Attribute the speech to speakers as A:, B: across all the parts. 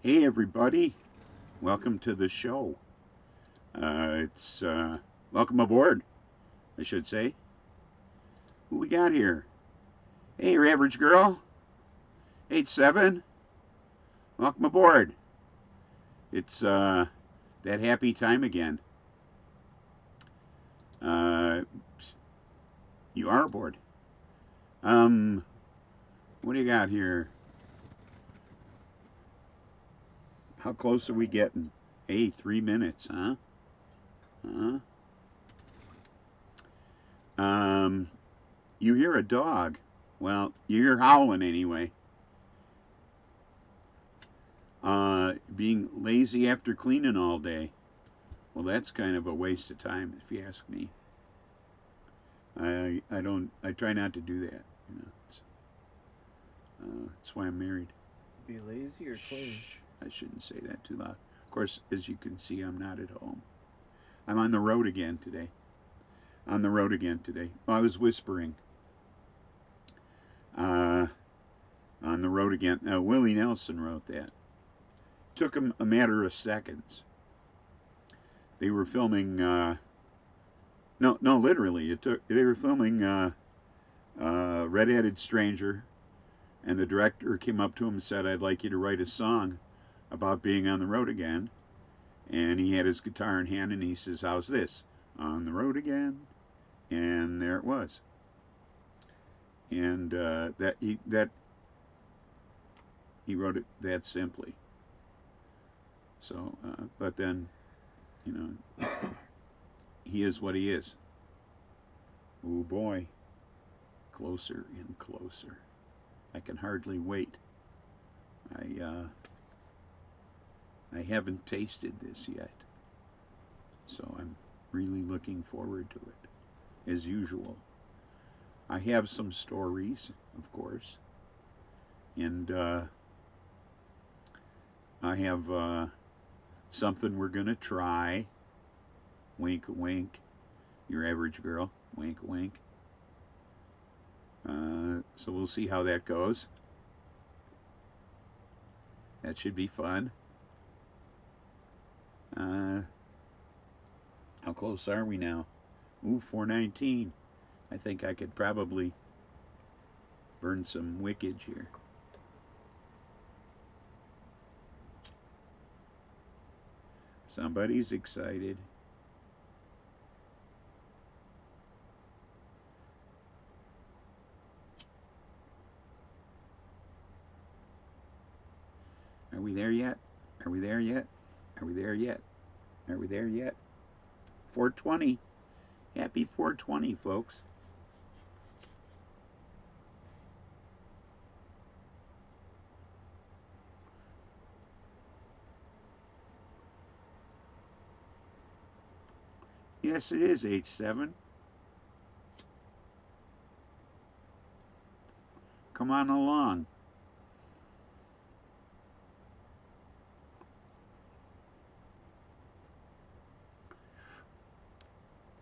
A: Hey everybody, welcome to the show. It's welcome aboard, I should say. Who we got here? Hey, your average girl, 87. Welcome aboard. It's that happy time again. Uh, you are aboard. Um, what do you got here? How close are we getting? Hey, 3 minutes, huh? Huh? Um, you hear a dog. Well, you hear howling anyway. Being lazy after cleaning all day. Well, that's kind of a waste of time, if you ask me. I try not to do that. That's why I'm married.
B: Be lazy or clean?
A: Shh, I shouldn't say that too loud. Of course, as you can see, I'm not at home. I'm on the road again today. On the road again today. Well, I was whispering. Uh, on the road again. Willie Nelson wrote that. Took him a matter of seconds. They were filming. No, literally, it took. They were filming Red-Headed Stranger, and the director came up to him and said, "I'd like you to write a song about being on the road again." And he had his guitar in hand, and he says, "How's this? On the road again?" And there it was. And that he wrote it that simply. So, but then, you know, he is what he is. Oh boy, closer and closer. I can hardly wait. I I haven't tasted this yet, so I'm really looking forward to it. As usual, I have some stories, of course, and I have something we're gonna try. Wink, wink. Your average girl. Wink, wink. So we'll see how that goes. That should be fun. Uh, how close are we now? Ooh, 419. I think I could probably burn some wickage here. Somebody's excited. Are we there yet? Are we there yet? Are we there yet? Are we there yet? 420. Happy 420, folks. Yes, it is H7. Come on along.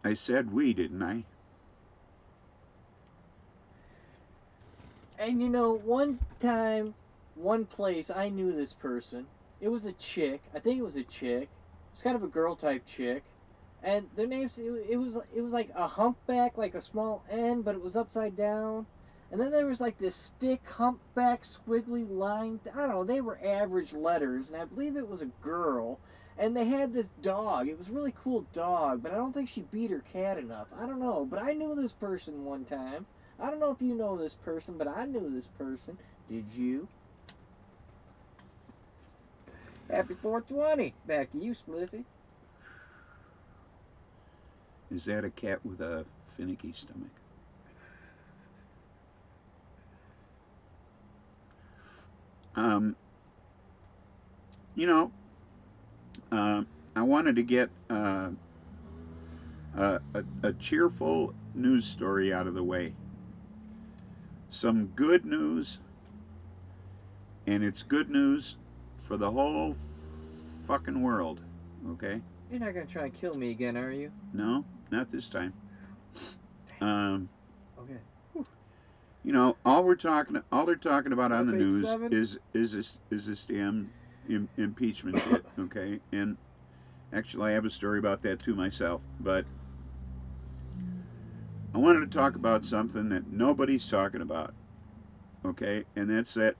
A: I said we, didn't I?
B: And you know, one time, one place, I knew this person. It was a chick. I think it was a chick. It's kind of a girl type chick. And their names, it was like a humpback, like a small N, but it was upside down. And then there was like this stick humpback squiggly line. I don't know. They were average letters, and I believe it was a girl. And they had this dog. It was a really cool dog, but I don't think she beat her cat enough. I don't know. But I knew this person one time. I don't know if you know this person, but I knew this person. Did you? Happy 420. Back to you, Spliffy.
A: Is that a cat with a finicky stomach? Um, you know, uh, I wanted to get a cheerful news story out of the way. Some good news, and it's good news for the whole fucking world. Okay?
B: You're not gonna try and kill me again, are you?
A: No, not this time. Um,
B: Okay.
A: all they're talking about on
B: Up
A: the news
B: 87.
A: is this damn impeachment shit. Okay, and actually, I have a story about that too myself. But I wanted to talk about something that nobody's talking about. Okay, and that's that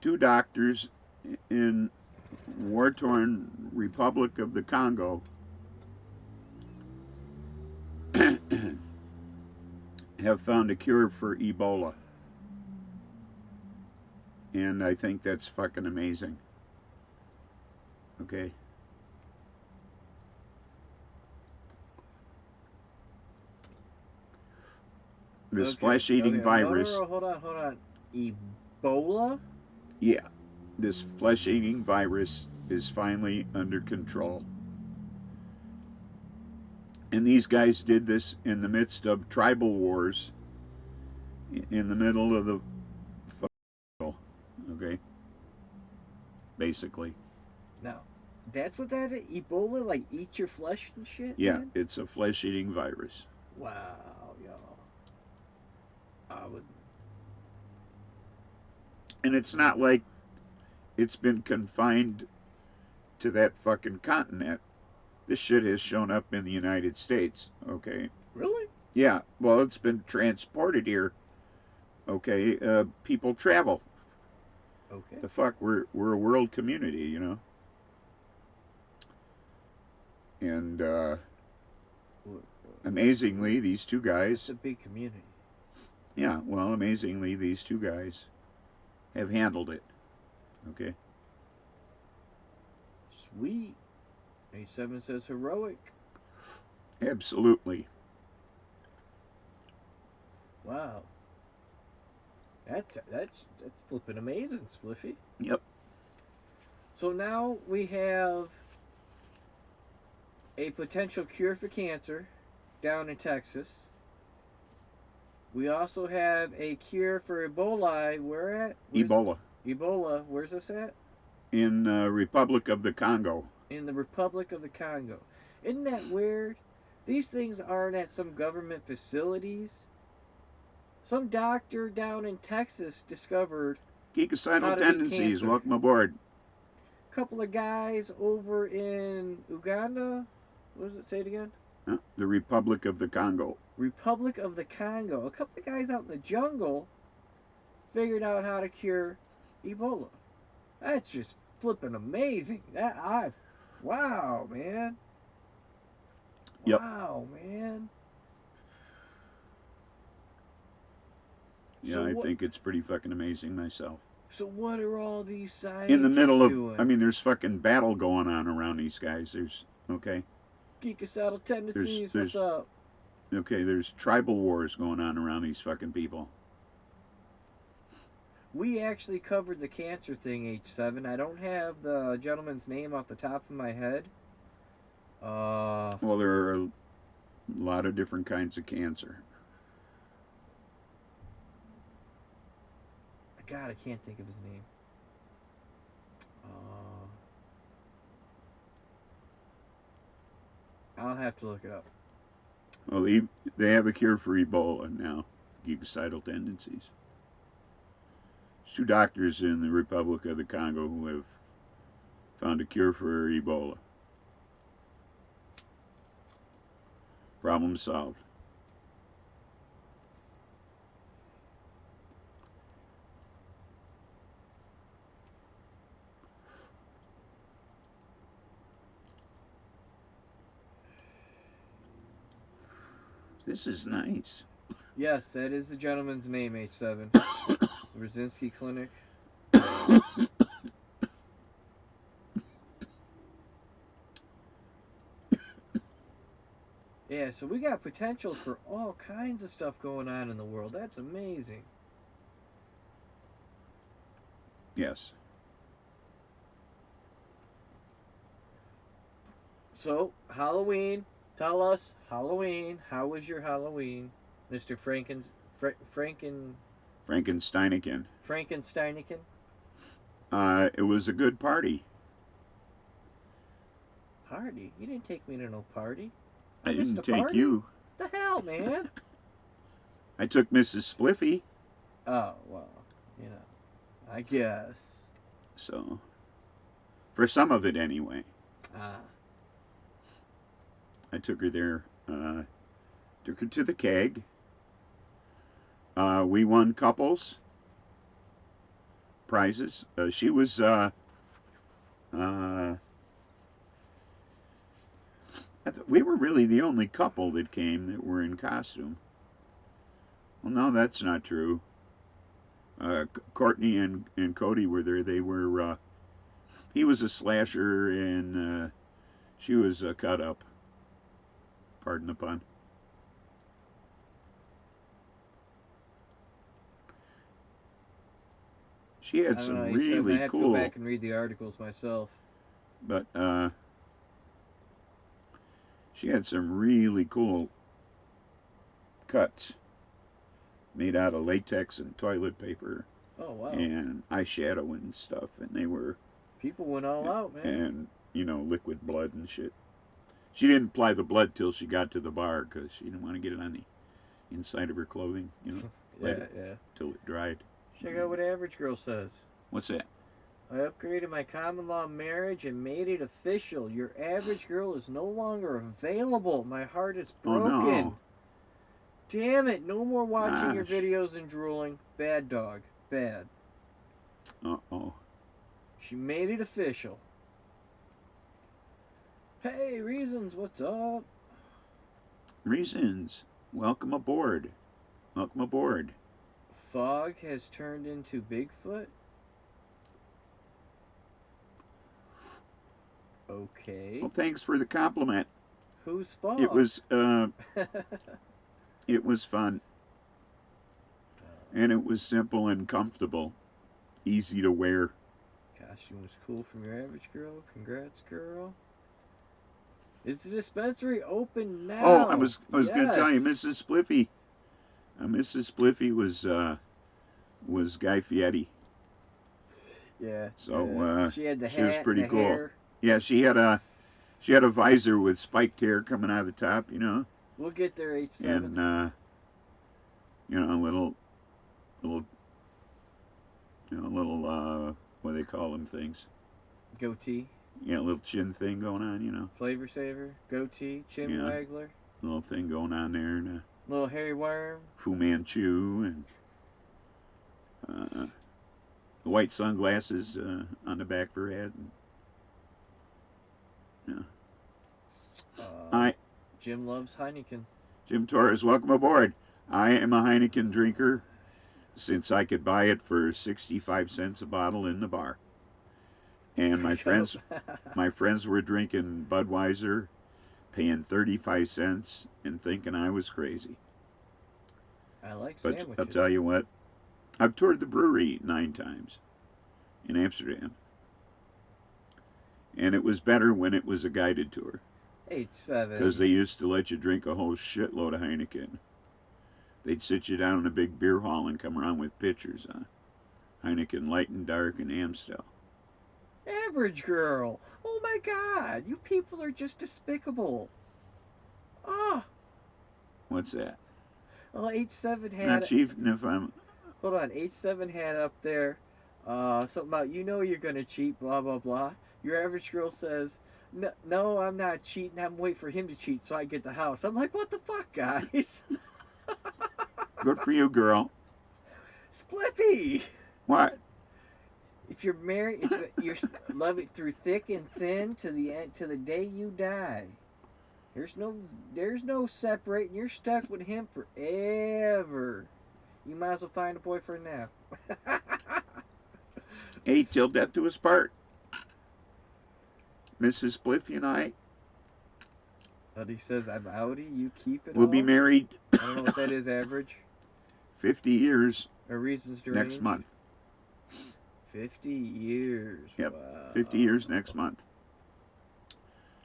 A: two doctors in war-torn Republic of the Congo have found a cure for Ebola. And I think that's fucking amazing. Okay. This
B: Okay.
A: flesh-eating
B: Okay. No, no,
A: virus,
B: no. Hold on. Hold on. Ebola?
A: yeah, this flesh-eating virus is finally under control. And these guys did this in the midst of tribal wars in the middle of the okay, basically.
B: Now, that's what that is? Ebola? Like eat your flesh and shit,
A: Yeah,
B: man?
A: it's a flesh-eating virus.
B: Wow, yo. I would.
A: And it's not like it's been confined to that fucking continent. This shit has shown up in the United States, okay?
B: Really?
A: Yeah, well, it's been transported here, okay? People travel.
B: Okay.
A: The fuck, we're a world community, you know? And amazingly, these two
B: It's
A: guys,
B: a big community.
A: yeah, well, amazingly, these two guys have handled it, okay?
B: Sweet. A7 says heroic.
A: Absolutely.
B: Wow. That's flipping amazing, Spliffy.
A: Yep.
B: So now we have a potential cure for cancer down in Texas. We also have a cure for Ebola. Where at?
A: Ebola.
B: Ebola. Where's this at?
A: In Republic of the Congo.
B: In the Republic of the Congo. Isn't that weird? These things aren't at some government facilities. Some doctor down in Texas discovered how
A: Geekocidal
B: to beat
A: tendencies.
B: cancer.
A: Welcome aboard.
B: A couple of guys over in Uganda. What does it say it again?
A: The Republic of the Congo.
B: Republic of the Congo. A couple of guys out in the jungle figured out how to cure Ebola. That's just flipping amazing. Wow, man.
A: Yep.
B: Wow, man.
A: Yeah,
B: So
A: I
B: what?
A: think it's pretty fucking amazing myself.
B: So what are all these
A: In the
B: scientists
A: middle of,
B: doing?
A: I mean, there's fucking battle going on around these guys. There's, okay,
B: Geekocidal tendencies. What's up?
A: okay, there's tribal wars going on around these fucking people.
B: We actually covered the cancer thing, H7. I don't have the gentleman's name off the top of my head.
A: Well, there are a lot of different kinds of cancer.
B: God, I can't think of his name. I'll have to look it up.
A: Well, they have a cure for Ebola now, geekocidal tendencies. There's two doctors in the Republic of the Congo who have found a cure for Ebola. Problem solved. This is nice.
B: Yes, that is the gentleman's name, H7. Brzezinski Clinic. Yeah, so we got potentials for all kinds of stuff going on in the world. That's amazing.
A: Yes.
B: So, Halloween. Tell us, Halloween. How was your Halloween, Mr.
A: Frankensteinican.
B: Frankensteinican?
A: It was a good party.
B: Party? You didn't take me to no party.
A: I
B: missed
A: didn't
B: a
A: take
B: party?
A: you.
B: The hell, man?
A: I took Mrs. Spliffy.
B: Oh, well, you know. I guess.
A: So, for some of it anyway.
B: Ah.
A: I took her there. Took her to the keg. We won couples prizes. She was we were really the only couple that came that were in costume. Well, no, that's not true. Courtney and Cody were there. They were. He was a slasher and she was a cut up. Pardon the pun. She
B: I
A: had
B: don't know.
A: some
B: H7. I
A: really
B: have to go
A: cool,
B: back and read the articles myself.
A: but she had some really cool cuts made out of latex and toilet paper
B: Oh wow.
A: and eyeshadow and stuff, and they were
B: People went all out, man.
A: and liquid blood and shit. She didn't apply the blood till she got to the bar because she didn't want to get it on the inside of her clothing.
B: Yeah.
A: Till it dried.
B: Check out what Average Girl says.
A: What's that?
B: I upgraded my common law marriage and made it official. Your average girl is no longer available. My heart is broken.
A: Oh no!
B: Damn it. No more watching your
A: Gosh.
B: videos and drooling. Bad dog. Bad.
A: Oh.
B: She made it official. Hey, Reasons, what's up?
A: Reasons. Welcome aboard. Welcome aboard.
B: Fog has turned into Bigfoot? Okay.
A: Well, thanks for the compliment.
B: Who's Fog?
A: It was fun. And it was simple and comfortable. Easy to wear.
B: Costume was cool from your average girl. Congrats, girl. Is the dispensary open now?
A: Oh, I was going to tell you,
B: Yes.
A: Mrs. Spliffy. Mrs. Spliffy was Guy Fieri.
B: Yeah.
A: So
B: she had the hat.
A: she was pretty
B: and the
A: cool.
B: Hair.
A: Yeah, she had a visor with spiked hair coming out of the top,
B: We'll get there, H7.
A: and little what do they call them things?
B: Goatee.
A: Yeah, a little chin thing going on,
B: Flavor saver. Goatee. Chin
A: Yeah.
B: waggler.
A: Little thing going on there, and
B: Little hairy worm.
A: Fu Manchu, and the white sunglasses on the back of her head. And, Hi,
B: Jim loves Heineken.
A: Jim Torres. Welcome aboard. I am a Heineken drinker since I could buy it for 65 cents a bottle in the bar. And my friends were drinking Budweiser, paying 35 cents and thinking I was crazy.
B: I like
A: But
B: sandwiches.
A: I'll tell you what, I've toured the brewery 9 times in Amsterdam. And it was better when it was a guided tour.
B: 8-7.
A: Because they used to let you drink a whole shitload of Heineken. They'd sit you down in a big beer hall and come around with pitchers of Heineken Light and Dark and Amstel.
B: Average girl. Oh my God. You people are just despicable. Oh.
A: What's that?
B: Well, H7 had.
A: Not cheating if I'm.
B: Hold on. H7 had up there something about you're gonna cheat. Blah blah blah. Your average girl says, "No, I'm not cheating. I'm waiting for him to cheat so I get the house." I'm like, what the fuck, guys?
A: Good for you, girl.
B: Spliffy.
A: What?
B: If you're married, you love it through thick and thin to the end, to the day you die. There's no separating. You're stuck with him forever. You might as well find a boyfriend now.
A: Hey, till death do us part. Mrs. Spliffy and I
B: But he says, I'm outie, you keep it
A: will
B: all.
A: be married
B: I don't know what that is, average.
A: 50 years
B: Or reasons deranged.
A: next month.
B: 50 years.
A: Yep,
B: Wow.
A: 50 years next month.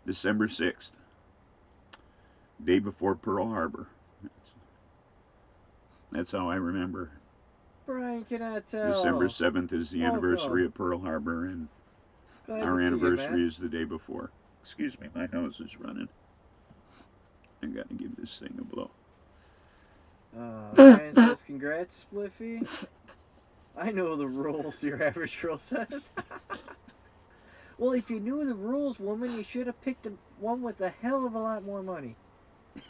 A: December 6th. Day before Pearl Harbor. That's how I remember.
B: Brian cannot tell.
A: December 7th is the
B: Welcome.
A: anniversary of Pearl Harbor, and
B: Glad
A: our
B: to see you,
A: anniversary
B: man.
A: is the day before. Excuse me, my nose is running. I got to give this thing a blow.
B: Brian says, congrats, Spliffy. I know the rules, your average girl says. Well, if you knew the rules, woman, you should have picked one with a hell of a lot more money.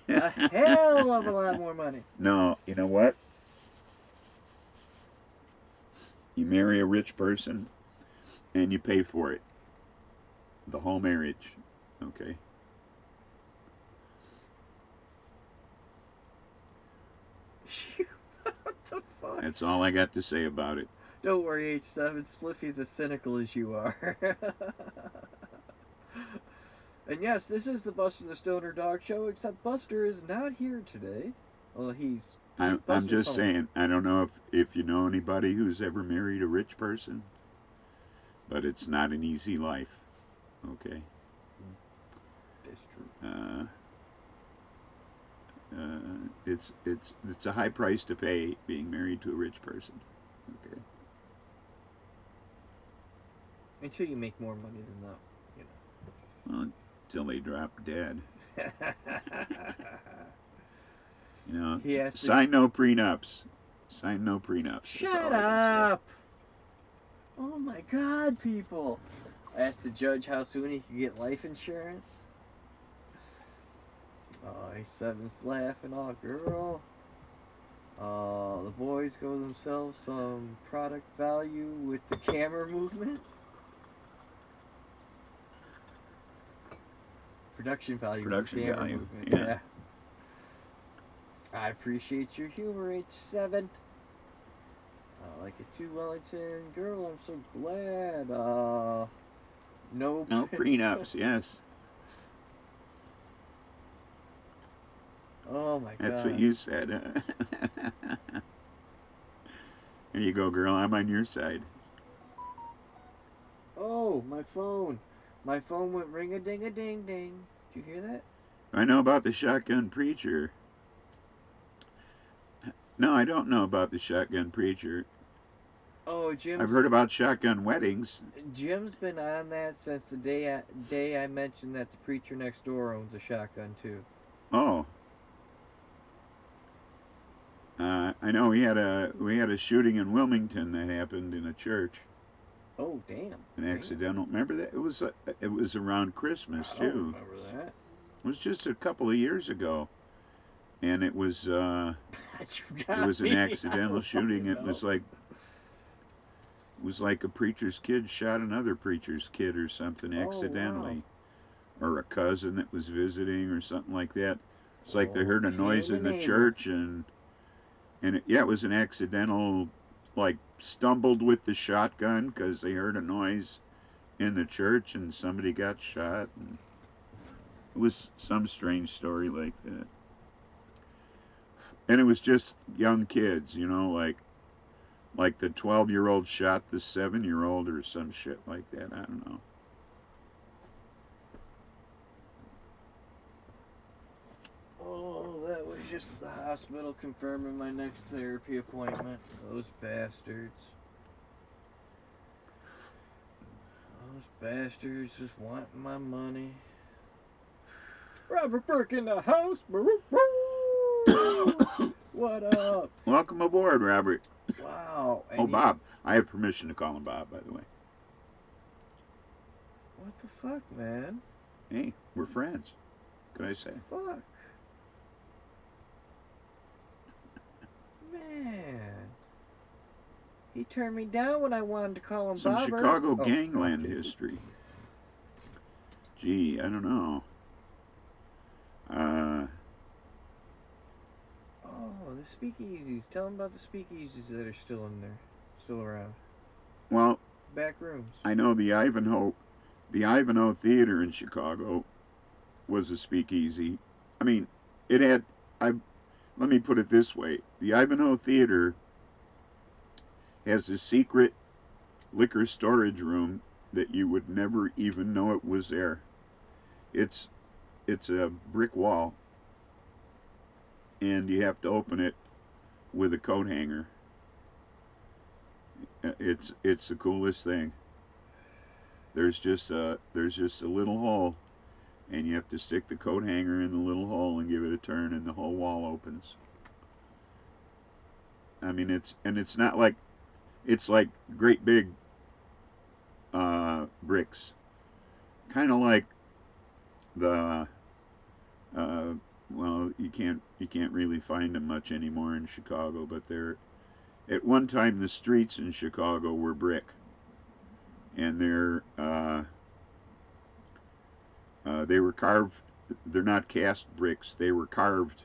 B: A hell of a lot more money.
A: No, you know what? You marry a rich person and you pay for it. The whole marriage. Okay?
B: What the fuck?
A: That's all I got to say about it.
B: Don't worry, H7. Spliffy's as cynical as you are. And yes, this is the Buster the Stoner Dog Show, except Buster is not here today. Well,
A: I'm
B: Buster's
A: just
B: home.
A: saying, I don't know if you know anybody who's ever married a rich person, but it's not an easy life. Okay?
B: That's true.
A: It's a high price to pay being married to a rich person. Okay?
B: Until you make more money than that, you know.
A: Well, until they drop dead. You know,
B: He has to...
A: sign no prenups. Sign no prenups.
B: Shut up! Oh my god, people! I asked the judge how soon he could get life insurance. A7's laughing. Oh, girl. The boys go themselves some product value with the camera movement. Production value
A: Production
B: with the camera
A: value,
B: movement.
A: yeah.
B: I appreciate your humor, H7. I like it too, Wellington. Girl, I'm so glad. No
A: prenups, yes.
B: Oh my god.
A: That's what you said. There you go, girl. I'm on your side.
B: Oh, my phone. My phone went ring-a-ding-a-ding-ding. Did you hear that?
A: I know about the shotgun preacher. No, I don't know about the shotgun preacher.
B: Oh,
A: I've heard about shotgun weddings.
B: Jim's been on that since the day I mentioned that the preacher next door owns a shotgun too.
A: Oh. I know we had a shooting in Wilmington that happened in a church.
B: Oh, damn.
A: An accidental. Remember that? It was around Christmas too.
B: I don't remember that.
A: It was just a couple of years ago, and it was an accidental shooting. It was like a preacher's kid shot another preacher's kid or something accidentally, or a cousin that was visiting or something like that. It's like they heard a noise in the church and it was an accidental, like stumbled with the shotgun because they heard a noise in the church and somebody got shot. And it was some strange story like that. And it was just young kids, you know, like the 12-year-old shot the 7-year-old or some shit like that. I don't know.
B: Oh, that was just the hospital confirming my next therapy appointment. Those bastards. Those bastards just wanting my money. Robert Burke in the house. What up?
A: Welcome aboard, Robert.
B: Wow.
A: Oh, Bob. I have permission to call him Bob, by the way.
B: What the fuck, man?
A: Hey, we're friends. What could I say?
B: Fuck. Man. He turned me down when I wanted to call him
A: Some
B: Bob.
A: Chicago gangland history. Gee, I don't know.
B: Oh, the speakeasies. Tell them about the speakeasies that are still in there. Still around.
A: Well,
B: back rooms.
A: I know the Ivanhoe Theater in Chicago was a speakeasy. I mean, it had, let me put it this way. The Ivanhoe Theater has a secret liquor storage room that you would never even know it was there. It's a brick wall, and you have to open it with a coat hanger. It's the coolest thing. There's just a little hole, and you have to stick the coat hanger in the little hole and give it a turn, and the whole wall opens. I mean, it's not like It's like great big bricks, kind of like the well, you can't really find them much anymore in Chicago, but they're at one time the streets in Chicago were brick, and they were carved. They're not cast bricks. They were carved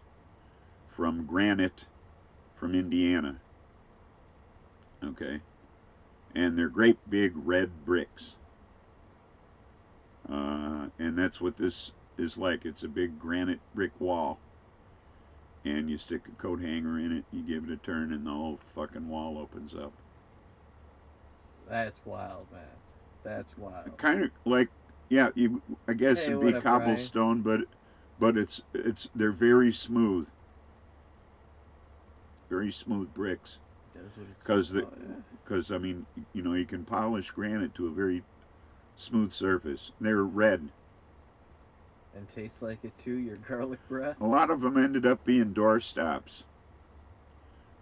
A: from granite from Indiana. Okay, and they're great big red bricks, and that's what this is like. It's a big granite brick wall, and you stick a coat hanger in it, you give it a turn, and the whole fucking wall opens up.
B: That's wild, man. That's wild.
A: Kind of like, yeah, I guess
B: Hey,
A: it'd
B: what
A: be
B: up, Brian?
A: cobblestone, but it's they're very smooth, very smooth bricks.
B: That's what it's.
A: Because
B: Oh yeah.
A: because I mean, you can polish granite to a very smooth surface. They're red.
B: And tastes like it too. Your garlic breath.
A: A lot of them ended up being doorstops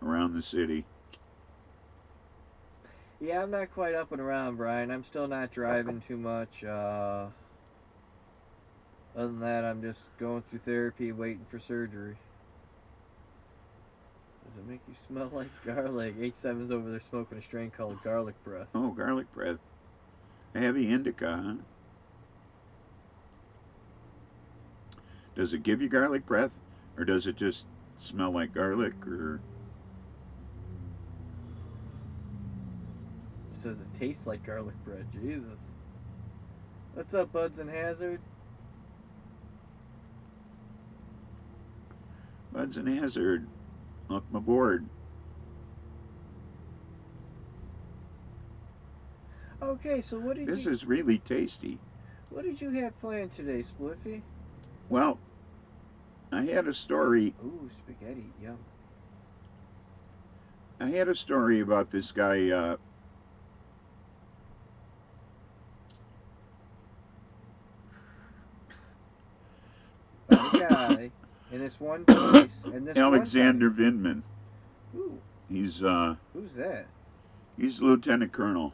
A: around the city.
B: Yeah, I'm not quite up and around, Brian. I'm still not driving too much. Other than that, I'm just going through therapy, waiting for surgery. Does it make you smell like garlic? H7's over there smoking a strain called garlic breath.
A: Oh, garlic breath. A heavy indica, huh? Does it give you garlic breath, or does it just smell like garlic? Or
B: It says it tastes like garlic bread. Jesus. What's up, Buds and Hazard?
A: Buds and Hazard, welcome aboard.
B: Okay, so
A: This is really tasty.
B: what did you have planned today, Spliffy?
A: Well, I had a story.
B: Ooh, spaghetti, yum.
A: I had a story about this guy.
B: About a guy in this one place and this
A: Alexander
B: one time.
A: Vindman.
B: Ooh,
A: He's
B: who's that?
A: he's lieutenant colonel.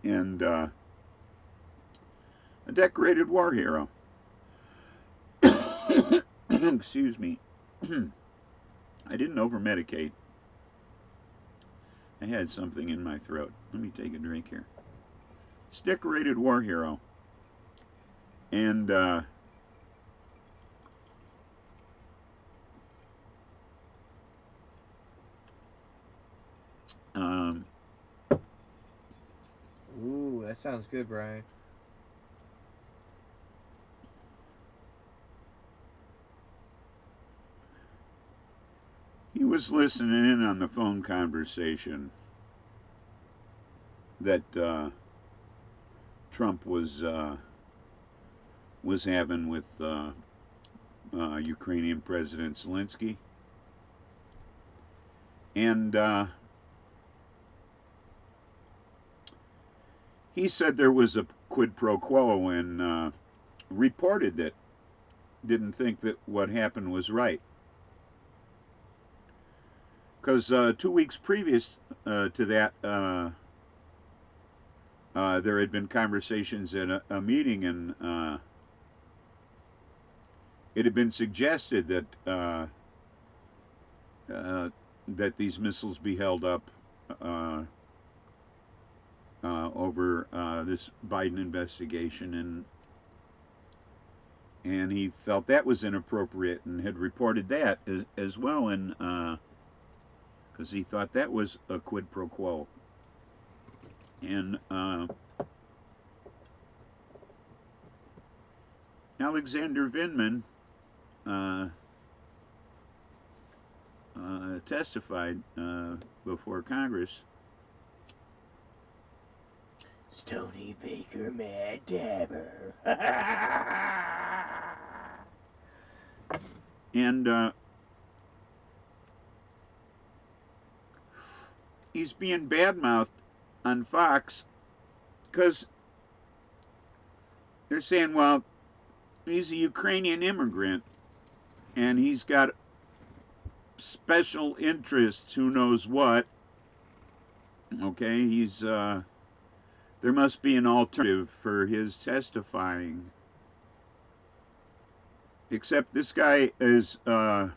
A: And a decorated war hero. Excuse me. I didn't over medicate. I had something in my throat. Let me take a drink here. He's a decorated war hero. And um,
B: Ooh, that sounds good, Brian.
A: he was listening in on the phone conversation that Trump was having with Ukrainian President Zelensky, and he said there was a quid pro quo, and reported that didn't think that what happened was right. Because 2 weeks previous to that, there had been conversations at a meeting, and it had been suggested that these missiles be held up over this Biden investigation, and he felt that was inappropriate and had reported that as well, and because he thought that was a quid pro quo. And Alexander Vindman testified before Congress.
B: Stony Baker Mad Dabber.
A: And he's being badmouthed on Fox because they're saying, well, he's a Ukrainian immigrant and he's got special interests, who knows what. Okay, there must be an alternative for his testifying. Except this guy has a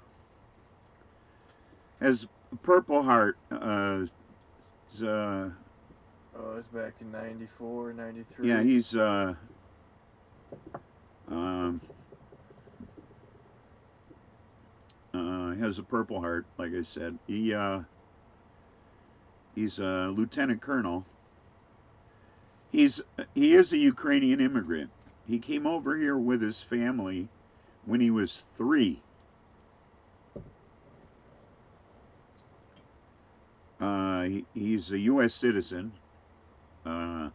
A: Purple Heart.
B: Oh, it's back in 94, 93.
A: Yeah, he's um, has a Purple Heart. Like I said, he's a lieutenant colonel. He is a Ukrainian immigrant. He came over here with his family when he was 3. He's a U.S. citizen. I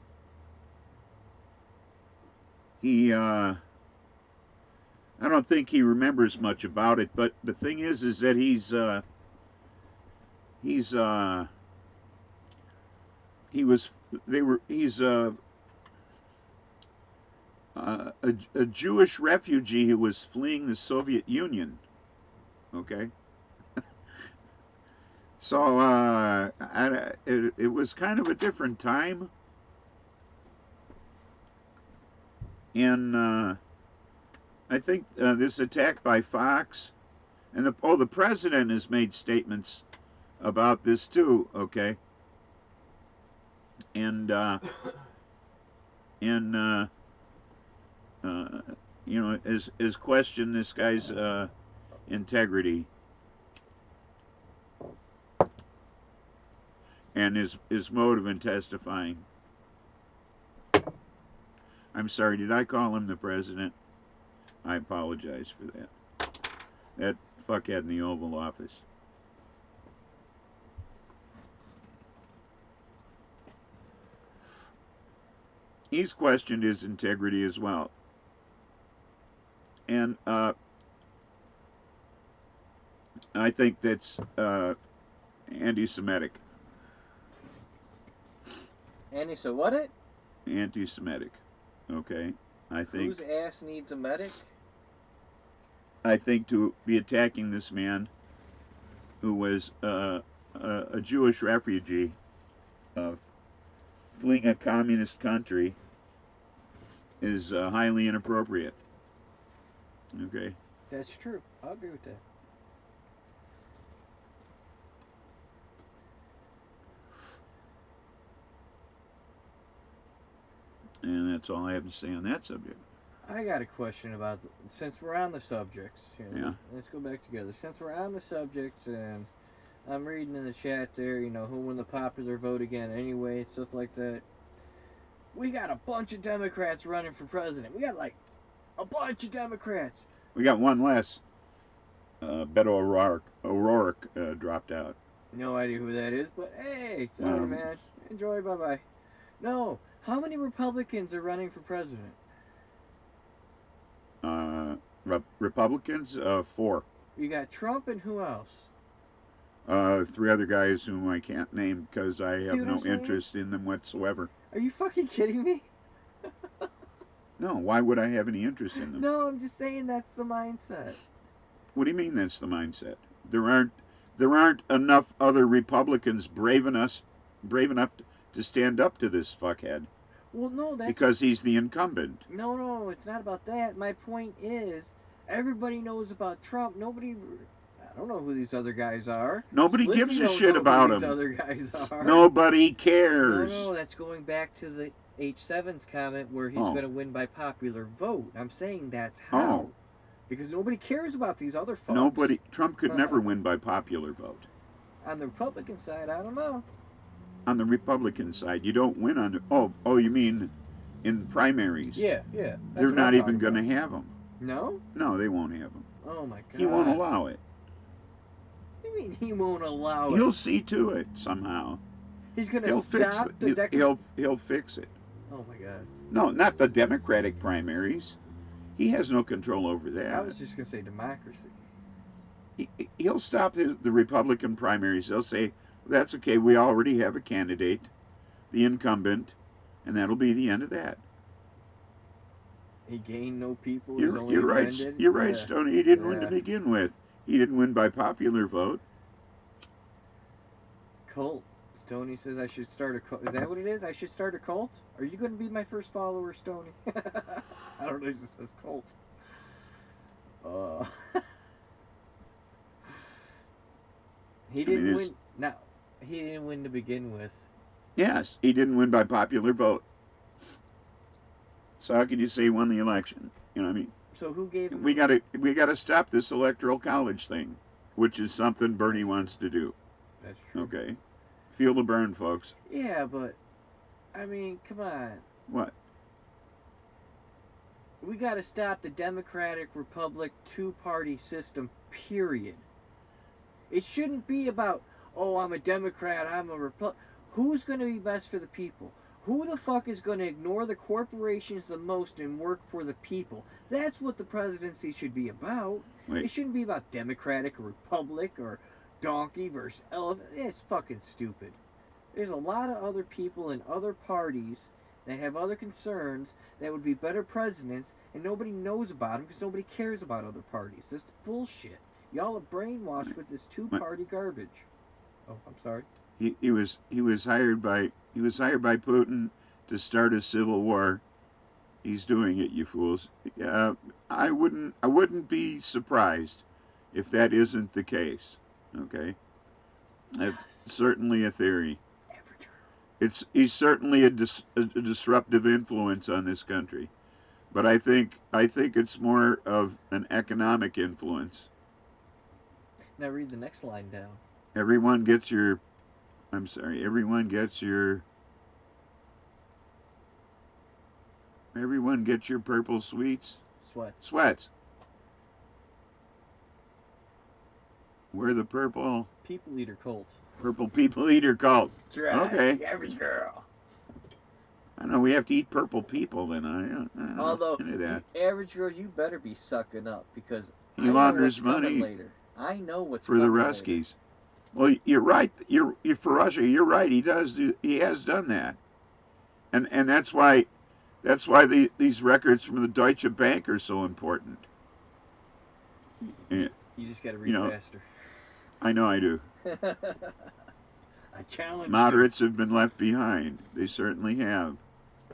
A: don't think he remembers much about it, but the thing is that he was he's a Jewish refugee who was fleeing the Soviet Union. Okay. So it was kind of a different time, and I think this attack by Fox, and the president has made statements about this too. Okay, and you know, is questioned this guy's integrity and his motive in testifying. I'm sorry, did I call him the president? I apologize for that. That fuckhead in the Oval Office. He's questioned his integrity as well. And I think that's anti-Semitic.
B: So what it?
A: Anti-Semitic. Okay, I think.
B: Whose ass needs a medic?
A: I think to be attacking this man, who was a Jewish refugee, fleeing a communist country, is highly inappropriate. Okay.
B: That's true. I'll agree with that.
A: And that's all I have to say on that subject.
B: I got a question about, since we're on the subjects.
A: Yeah.
B: Let's go back together. Since we're on the subject, and I'm reading in the chat there, who won the popular vote again anyway, stuff like that. We got a bunch of Democrats running for president. We got like a bunch of Democrats.
A: We got one less. Beto O'Rourke dropped out.
B: No idea who that is, but hey, sorry, man. Enjoy, bye-bye. No, how many Republicans are running for president?
A: Republicans, 4.
B: You got Trump and who else?
A: 3 other guys whom I can't name because I have no
B: saying?
A: interest in them whatsoever.
B: Are you fucking kidding me?
A: No, why would I have any interest in them?
B: No, I'm just saying that's the mindset.
A: What do you mean that's the mindset? There aren't enough other Republicans brave enough to stand up to this fuckhead.
B: Well, no, that's
A: because he's the incumbent.
B: No, it's not about that. My point is, everybody knows about Trump. I don't know who these other guys are.
A: Nobody
B: SPLIFFY
A: gives a shit about
B: these
A: him.
B: Other guys are.
A: Nobody cares.
B: No, that's going back to the H7's comment where he's going to win by popular vote. I'm saying that's how.
A: Oh.
B: Because nobody cares about these other folks.
A: Trump could never win by popular vote.
B: On the Republican side, I don't know.
A: On the Republican side, you don't win on. Oh, you mean in primaries?
B: Yeah.
A: They're not even going to have him.
B: No?
A: No, they won't have him.
B: Oh my God.
A: He won't allow it.
B: What do you mean he won't allow it?
A: He'll see to it somehow.
B: He's going to stop the
A: He'll fix it.
B: Oh my God.
A: No, not the Democratic primaries. He has no control over that.
B: I was just going to say democracy.
A: He'll stop the Republican primaries. They'll say, that's okay, we already have a candidate, the incumbent, and that'll be the end of that.
B: He gained no people.
A: You're right, Stoney. He didn't win to begin with. He didn't win by popular vote.
B: Cult. Stony says I should start a cult. Is that what it is? I should start a cult? Are you going to be my first follower, Stony? I don't know if it says cult. Uh, he didn't win. No, he didn't win to begin with.
A: Yes, he didn't win by popular vote. So how can you say he won the election? You know what I mean?
B: So who gave him?
A: We gotta stop this electoral college thing, which is something Bernie wants to do.
B: That's true.
A: Okay, feel the burn, folks.
B: Yeah, but I mean, come on.
A: What?
B: We got to stop the Democratic Republic two-party system. Period. It shouldn't be about, oh, I'm a Democrat, I'm a Republican. Who's going to be best for the people? Who the fuck is going to ignore the corporations the most and work for the people? That's what the presidency should be about.
A: Wait.
B: It shouldn't be about Democratic or Republic or donkey versus elephant. It's fucking stupid. There's a lot of other people in other parties that have other concerns that would be better presidents, and nobody knows about them because nobody cares about other parties. That's bullshit. Y'all are brainwashed with this two-party garbage. Oh, I'm sorry.
A: He was hired by Putin to start a civil war. He's doing it, you fools. I wouldn't be surprised if that isn't the case. Okay, that's certainly a theory. He's certainly a disruptive influence on this country, but I think it's more of an economic influence.
B: Now read the next line down.
A: Everyone gets your Everyone gets your purple sweets. Sweats. We're the purple
B: people eater cult.
A: Purple people eater cult.
B: That's right.
A: Okay.
B: The average girl.
A: I know we have to eat purple people then. I don't
B: Although,
A: know that.
B: Average girl, you better be sucking up because
A: he launders money
B: later. I know what's
A: for the Ruskies. Later. Well, you're right. You're for Russia. You're right. He does. He has done that, and that's why these records from the Deutsche Bank are so important.
B: You just got to read faster.
A: I know I do.
B: I challenge
A: Moderates have been left behind. They certainly have.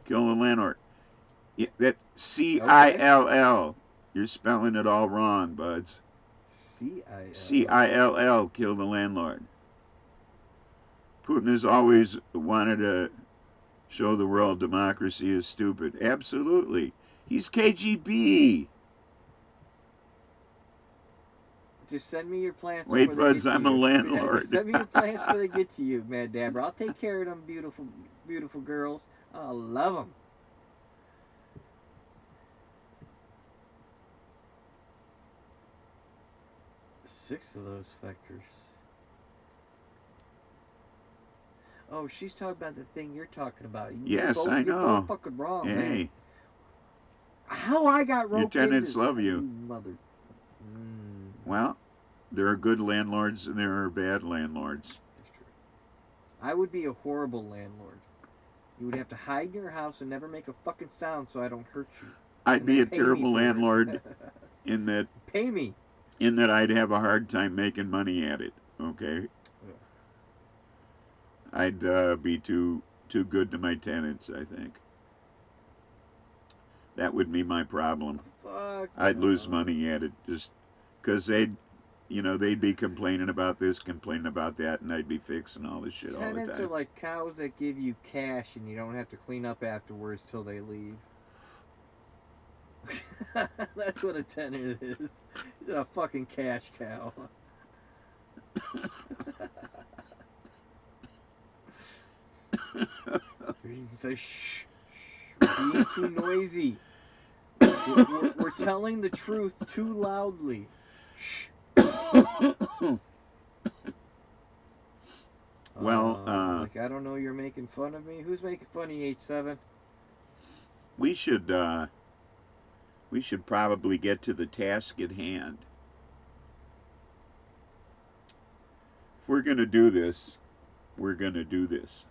A: Kill the landlord. Yeah, that C-I-L-L. You're spelling it all wrong, buds.
B: C-I-L-L.
A: C-I-L-L. Kill the landlord. Putin has always wanted to show the world democracy is stupid. Absolutely. He's KGB.
B: Just send me your plans.
A: Wait, buds, I'm a landlord.
B: Just send me your plans before they get to you, Mad Dabber. I'll take care of them beautiful, beautiful girls. I'll love them. Six of those vectors. Oh, she's talking about the thing you're talking about.
A: Yes, I know.
B: You're both fucking wrong,
A: hey.
B: Man. How I got roped
A: into... Your tenants love you.
B: Mother...
A: Well, there are good landlords and there are bad landlords.
B: That's true. I would be a horrible landlord. You would have to hide in your house and never make a fucking sound so I don't hurt you.
A: I'd be a terrible landlord in that...
B: Pay me.
A: In that I'd have a hard time making money at it, okay? I'd be too good to my tenants, I think. That would be my problem.
B: Fuck
A: I'd lose money at it just because they'd be complaining about this, complaining about that, and I'd be fixing all this shit all the time.
B: Tenants are like cows that give you cash and you don't have to clean up afterwards till they leave. That's what a tenant is. He's a fucking cash cow. He says, shh, we're being too noisy. We're telling the truth too loudly. Shh.
A: Well,
B: like I don't know, you're making fun of me. Who's making fun of you, H7?
A: We should probably get to the task at hand. If we're going to do this, we're going to do this.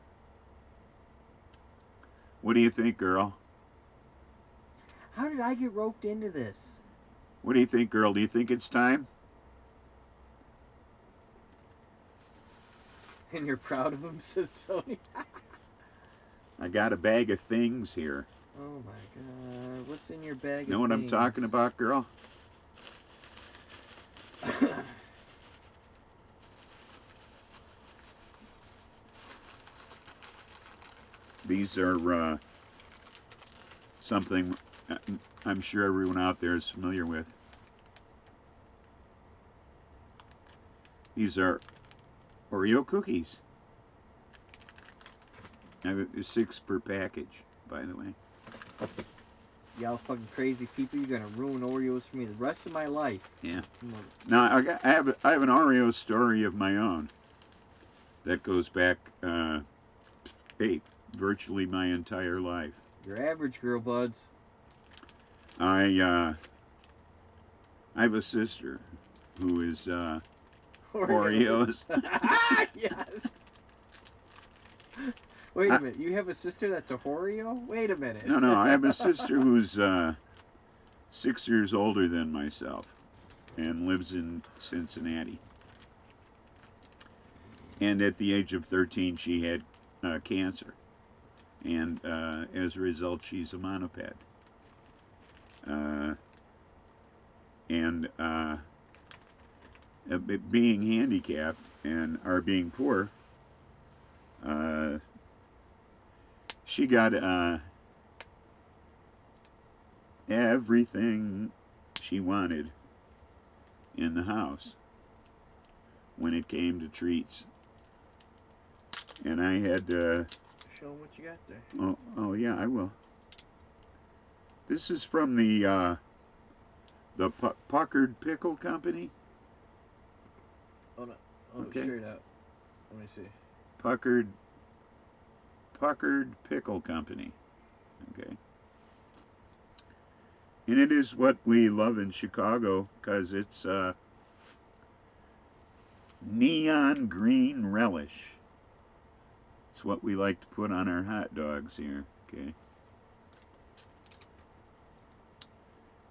A: What do you think, girl?
B: How did I get roped into this?
A: What do you think, girl? Do you think it's time?
B: And you're proud of him, says Tony.
A: I got a bag of things here.
B: Oh my god. What's in your bag
A: Know
B: of
A: what
B: things?
A: I'm talking about, girl? These are something I'm sure everyone out there is familiar with. These are Oreo cookies. Now, there's 6 per package, by the way.
B: Y'all fucking crazy people, you're gonna ruin Oreos for me the rest of my life.
A: Yeah. Now, I have an Oreo story of my own that goes back, virtually my entire life.
B: Your average girl, buds.
A: I have a sister who is Oreos.
B: Yes. Wait a minute, you have a sister that's a Oreo? Wait a minute.
A: No, I have a sister who's 6 years older than myself and lives in Cincinnati. And at the age of 13, she had cancer. And as a result, she's a monoped. Being handicapped and or being poor, she got everything she wanted in the house when it came to treats. And I had
B: show them what you got there.
A: Oh yeah, I will. This is from the Puckered Pickle Company.
B: Hold on.
A: Okay.
B: Straight out. Let me see.
A: Puckered Pickle Company. Okay. And it is what we love in Chicago because it's neon green relish. It's what we like to put on our hot dogs here. Okay.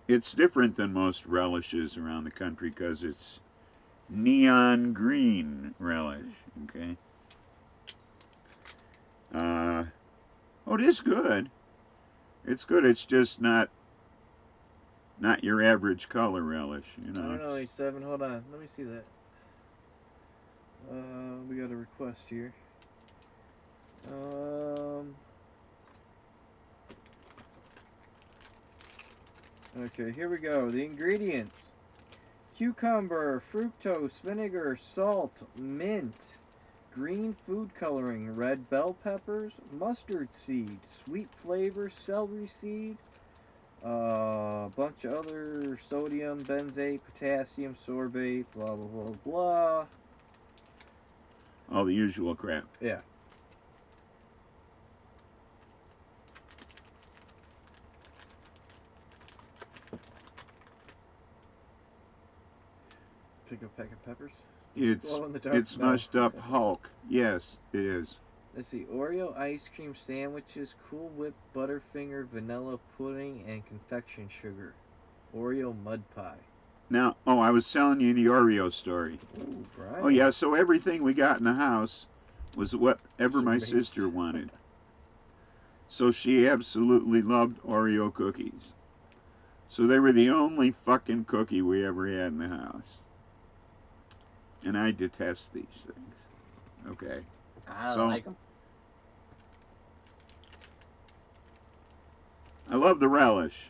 A: It's different than most relishes around the country because it's neon green relish. Okay. Oh, it is good. It's good. It's just not your average color relish, you know.
B: I don't know, A7. Hold on. Let me see that. We got a request here. Okay, here we go. The ingredients: cucumber, fructose, vinegar, salt, mint, green food coloring, red bell peppers, mustard seed, sweet flavor, celery seed, a bunch of other sodium, benzate, potassium, sorbate, blah blah blah blah.
A: All the usual crap.
B: Yeah. Pick a pack of peppers.
A: It's mushed up Hulk. Yes, it is.
B: Let's see. Oreo ice cream sandwiches, Cool Whip Butterfinger, vanilla pudding, and confection sugar. Oreo mud pie.
A: Now, I was telling you the Oreo story.
B: Ooh, Brian.
A: Oh yeah, so everything we got in the house was whatever my sister wanted. So she absolutely loved Oreo cookies. So they were the only fucking cookie we ever had in the house. And I detest these things. Okay.
B: I like them.
A: I love the relish.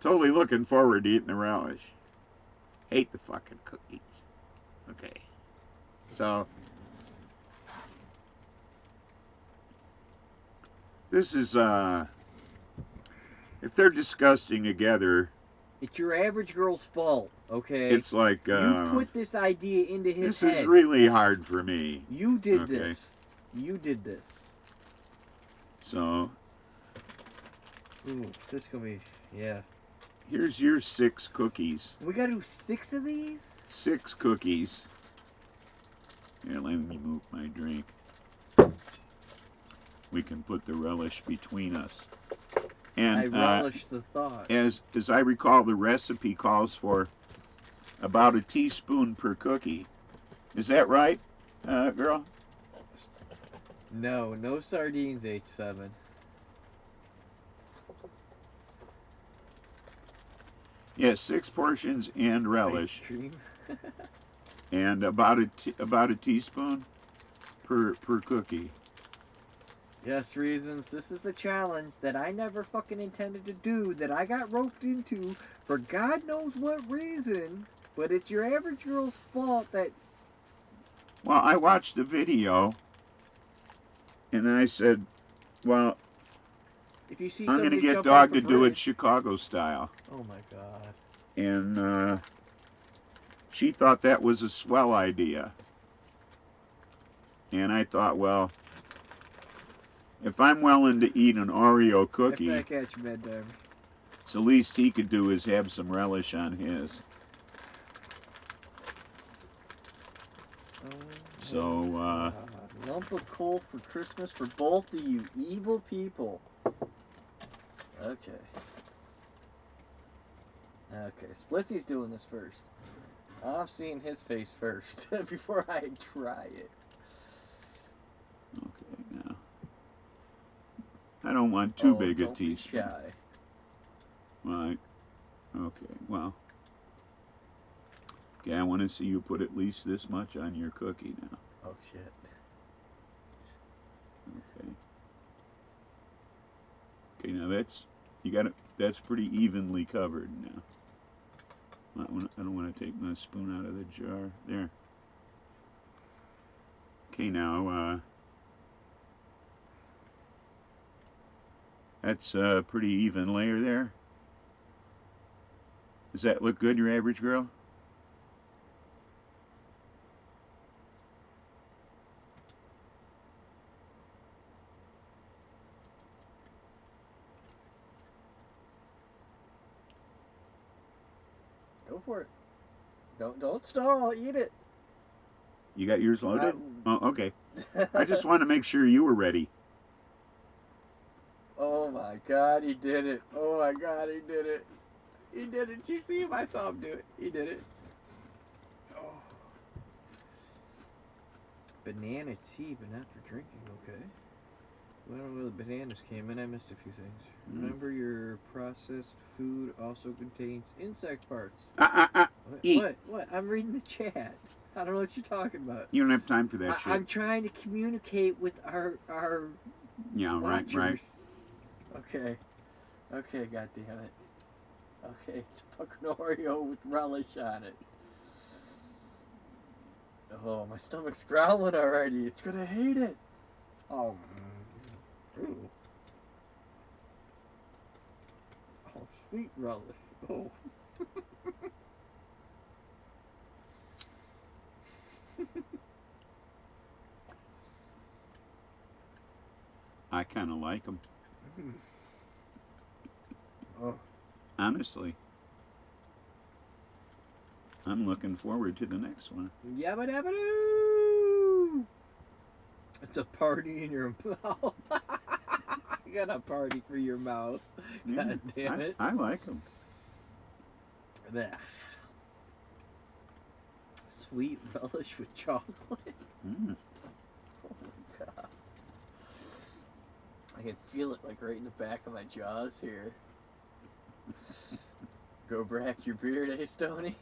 A: Totally looking forward to eating the relish. Hate the fucking cookies. Okay. So, this is, if they're disgusting together,
B: it's your average girl's fault, okay?
A: It's like,
B: you put this idea into his head.
A: This is really hard for me.
B: You did this. You did this.
A: So.
B: Ooh, this is gonna be, yeah.
A: Here's your 6 cookies.
B: We gotta do 6 of these?
A: 6 cookies. Here, let me move my drink. We can put the relish between us. And
B: I relish the thought.
A: As I recall, the recipe calls for about a teaspoon per cookie. Is that right, girl?
B: No, no sardines, H7.
A: Yes, 6 portions and
B: Ice
A: relish,
B: cream.
A: and about a teaspoon per cookie.
B: Yes, reasons. This is the challenge that I never fucking intended to do, that I got roped into for God knows what reason. But it's your average girl's fault that.
A: Well, I watched the video, and then I said, well,
B: If you see
A: I'm going to
B: somebody
A: get
B: jump off
A: Dog
B: a
A: to do it
B: bridge.
A: Chicago style.
B: Oh my god.
A: And she thought that was a swell idea. And I thought, well, if I'm willing to eat an Oreo cookie,
B: Back at you, Mad Diver.
A: it's the least he could do is have some relish on his.
B: Oh,
A: So,
B: God. Lump of coal for Christmas for both of you evil people. Okay. Okay, Spliffy's doing this first. I'm seeing his face first before I try it.
A: okay, now. I don't want too big a
B: Don't be
A: teaspoon.
B: shy.
A: Right. Okay, well. Okay, I want to see you put at least this much on your cookie now.
B: Oh shit.
A: Okay. Okay, now that's pretty evenly covered now. I don't want to take my spoon out of the jar. There. Okay, now, that's a pretty even layer there. Does that look good, your average girl?
B: Go for it. Don't stall. Eat it.
A: You got yours loaded? Oh, okay. I just wanted to make sure you were ready.
B: Oh my god, he did it. Oh my god, he did it. He did it. Did you see him? I saw him do it. He did it. Oh. Banana tea, but not for drinking, okay. Well, the bananas came in. I missed a few things. Remember, your processed food also contains insect parts.
A: Eat.
B: What? I'm reading the chat. I don't know what you're talking about.
A: You don't have time for that shit.
B: I'm trying to communicate with our
A: Yeah,
B: watchers.
A: right.
B: Okay. Okay, goddammit. Okay, it's a fucking Oreo with relish on it. Oh, my stomach's growling already. It's gonna hate it. Oh. Ooh. Oh, sweet relish. Oh.
A: I kind of like them.
B: Oh.
A: Honestly. I'm looking forward to the next one.
B: Yabba dabba doo! It's a party in your mouth. You got a party for your mouth.
A: Yeah,
B: God damn it.
A: I like them.
B: That. Sweet relish with chocolate.
A: Mm.
B: Oh my god. I can feel it like right in the back of my jaws here. Go brack your beard, eh, Stoney?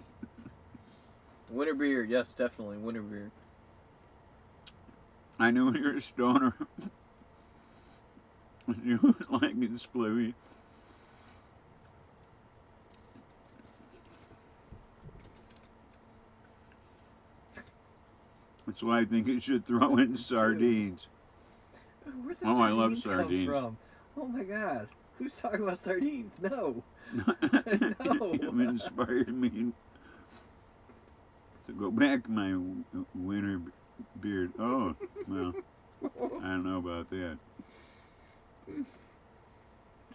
B: Winter beard, yes, definitely winter beard.
A: I knew you're a stoner. You like it, Spliffy. That's why I think you should throw in sardines.
B: Where the
A: Oh, I love
B: sardines
A: sardines.
B: come from? Oh my god. Who's talking about sardines? No.
A: It inspired me to go back to my winter beard. Oh, well, I don't know about that.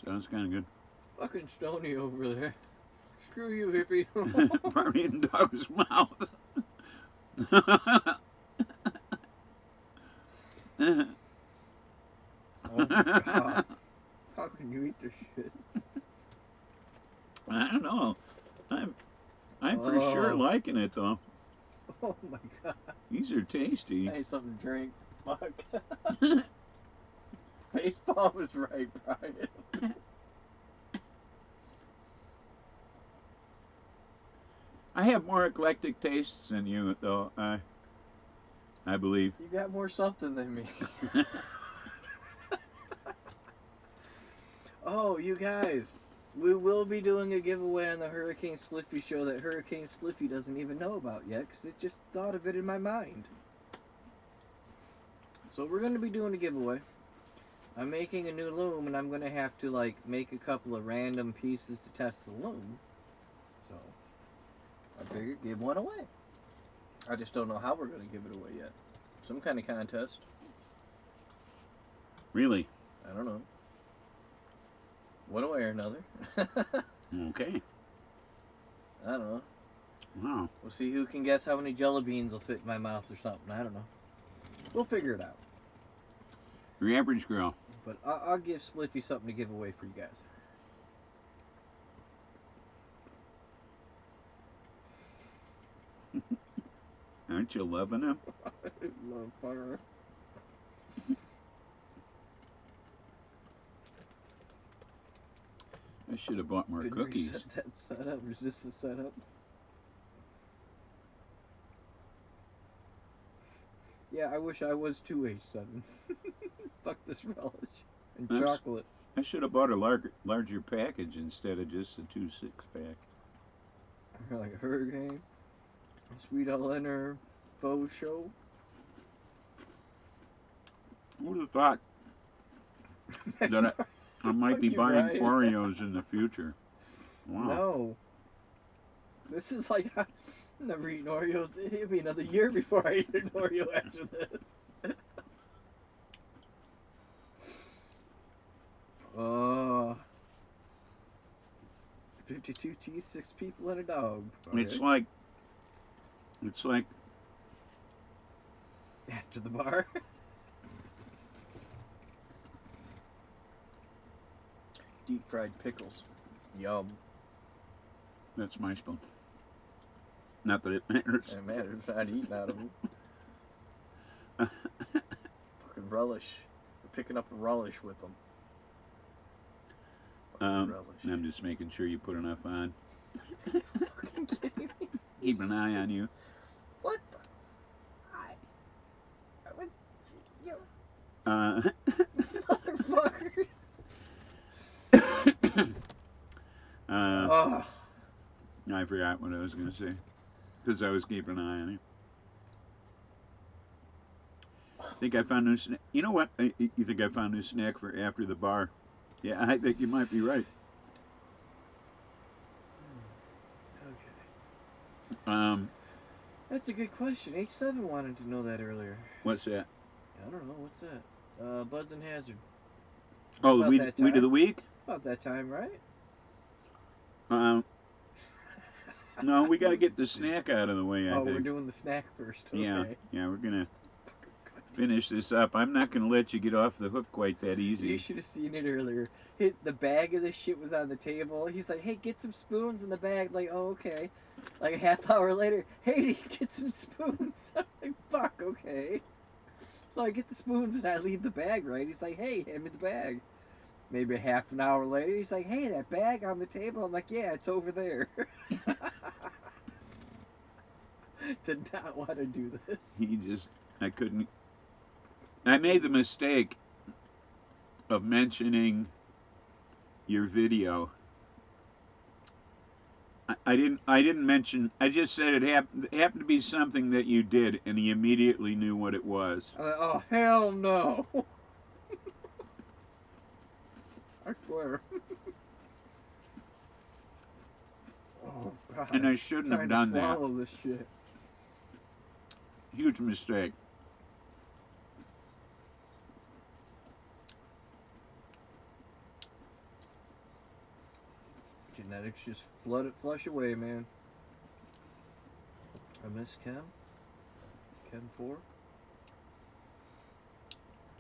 A: Sounds kind of good.
B: Fucking Stony over there. Screw you, hippie.
A: Party in dog's mouth.
B: Oh my god. How can you eat this shit?
A: I don't know. I'm for sure liking it though.
B: Oh my god.
A: These are tasty.
B: I need something to drink. Fuck. Baseball was right, Brian.
A: I have more eclectic tastes than you, though. I believe.
B: You got more something than me. Oh, you guys. We will be doing a giveaway on the Hurricane Spliffy show that Hurricane Spliffy doesn't even know about yet because it just thought of it in my mind. So we're going to be doing a giveaway. I'm making a new loom and I'm going to have to like make a couple of random pieces to test the loom. So I figured give one away. I just don't know how we're going to give it away yet. Some kind of contest.
A: Really?
B: I don't know. One way or another.
A: Okay.
B: I don't know.
A: Wow.
B: We'll see who can guess how many jelly beans will fit in my mouth or something. I don't know. We'll figure it out.
A: Your average girl.
B: But I'll give Spliffy something to give away for you guys.
A: Aren't you loving him?
B: I love fire.
A: I should have bought more
B: Did
A: cookies.
B: reset that setup? Is this the setup? Yeah, I wish I was 2H7. Fuck this relish. And chocolate.
A: I should have bought a larger package instead of just a 2 6-pack.
B: Like a hurricane. Sweet Eleanor faux show.
A: Who would have thought that I might be buying Oreos in the future? Wow.
B: No. This is like, I've never eaten Oreos. It'll be another year before I eat an Oreo after this. Oh. 52 teeth, 6 people, and a dog. Okay.
A: It's like
B: After the bar. Deep fried pickles. Yum.
A: that's my spoon. Not that it matters.
B: It matters. Not eating out of them. Fucking relish. We're picking up the relish with them. Relish.
A: I'm just making sure you put enough on.
B: Fucking kidding me?
A: Keep an eye on you.
B: What the? What? You motherfuckers. Oh.
A: I forgot what I was going to say because I was keeping an eye on you. I think I found a new snack. You know what? You think I found a new snack for after the bar? Yeah, I think you might be right.
B: Okay. That's a good question. H7 wanted to know that earlier.
A: What's that?
B: I don't know. What's that? Buds and Hazard.
A: Oh, the weed of the week?
B: About that time, right?
A: No, we got to get the snack out of the way, I think.
B: Oh, we're doing the snack first. Okay.
A: Yeah, we're going to finish this up. I'm not going to let you get off the hook quite that easy.
B: You should have seen it earlier. The bag of this shit was on the table. He's like, hey, get some spoons in the bag. Like, oh, okay. Like a half hour later, hey, get some spoons. I'm like, fuck, okay. So I get the spoons and I leave the bag, right? He's like, hey, hand me the bag. Maybe a half an hour later, he's like, hey, that bag on the table. I'm like, yeah, it's over there. Did not want to do this.
A: I couldn't. I made the mistake of mentioning your video. I didn't mention. I just said it happened to be something that you did, and he immediately knew what it was.
B: Oh hell no! I swear. Oh God!
A: And I shouldn't have done that.
B: Swallow this shit.
A: Huge mistake.
B: Genetics just flush away, man. I miss Chem. Chem 4.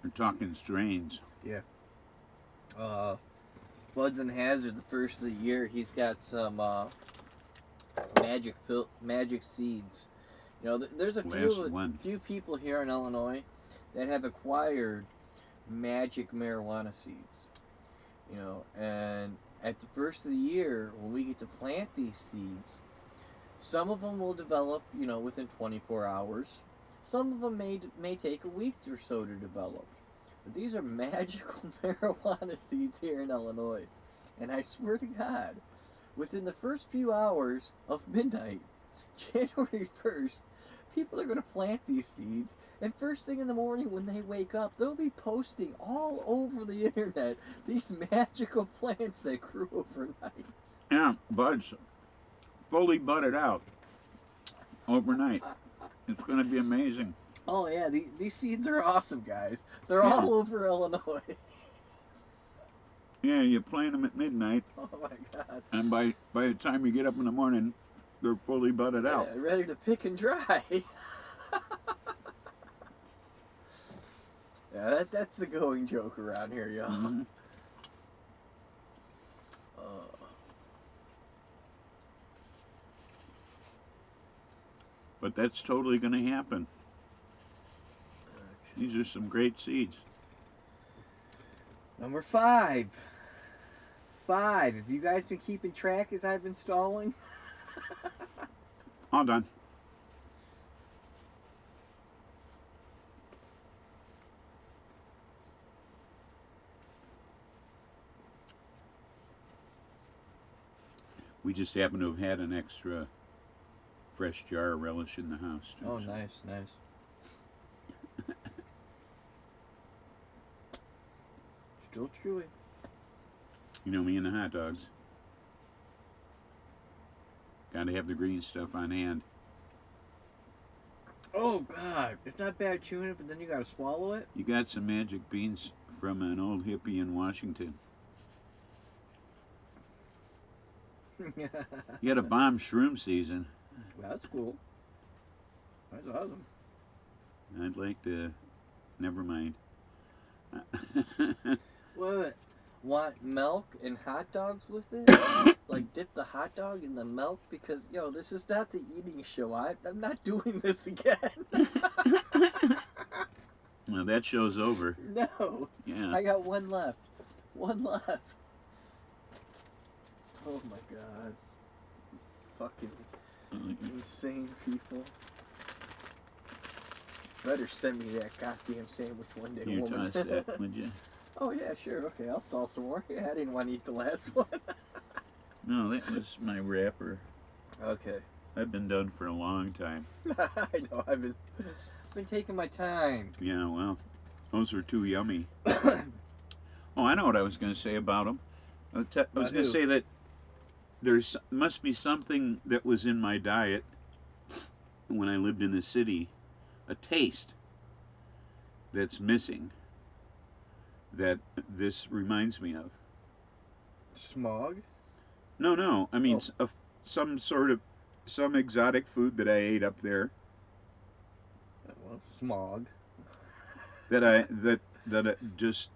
A: We're talking strains.
B: Yeah. Buds and Hazard, the first of the year, he's got some magic seeds. You know, there's a
A: Last one.
B: few people here in Illinois that have acquired magic marijuana seeds. You know, and at the first of the year, when we get to plant these seeds, some of them will develop, you know, within 24 hours. Some of them may take a week or so to develop. But these are magical marijuana seeds here in Illinois. And I swear to God, within the first few hours of midnight, January 1st, people are going to plant these seeds. And first thing in the morning when they wake up, they'll be posting all over the internet these magical plants that grew overnight.
A: Yeah, buds. Fully budded out overnight. It's going to be amazing.
B: Oh yeah, these seeds are awesome, guys. They're
A: Yeah.
B: all over Illinois.
A: Yeah, you plant them at midnight,
B: Oh my God.
A: and by the time you get up in the morning, they're fully budded out.
B: Yeah, ready to pick and dry. Yeah, that's the going joke around here, y'all.
A: Mm-hmm. But that's totally going to happen. These are some great seeds.
B: Number 5. 5. Have you guys been keeping track as I've been stalling?
A: All done. We just happen to have had an extra fresh jar of relish in the house, too.
B: Oh,
A: so.
B: nice, nice. Still chewy.
A: You know me and the hot dogs. Gotta have the green stuff on hand.
B: Oh God, it's not bad chewing it, but then you gotta swallow it.
A: You got some magic beans from an old hippie in Washington. You had a bomb shroom season.
B: That's cool. That's awesome.
A: I'd like to. Never mind.
B: What? Want milk and hot dogs with it? Like dip the hot dog in the milk? Because yo, this is not the eating show. I'm not doing this again.
A: Well, that show's over.
B: No.
A: Yeah.
B: I got one left. One left. Oh my God. Fucking insane people. Better send me that goddamn sandwich one day,
A: You
B: woman.
A: toss that, would you?
B: Oh yeah, sure. Okay, I'll stall some more. Yeah, I didn't want to eat the last one.
A: No, that was my wrapper.
B: Okay.
A: I've been done for a long time.
B: I know. I've been taking my time.
A: Yeah, well, those are too yummy. Oh, I know what I was going to say about them. I was going to say that there's must be something that was in my diet when I lived in the city, a taste that's missing that this reminds me of.
B: Smog?
A: No. I mean, some sort of some exotic food that I ate up there
B: Well, smog.
A: that it just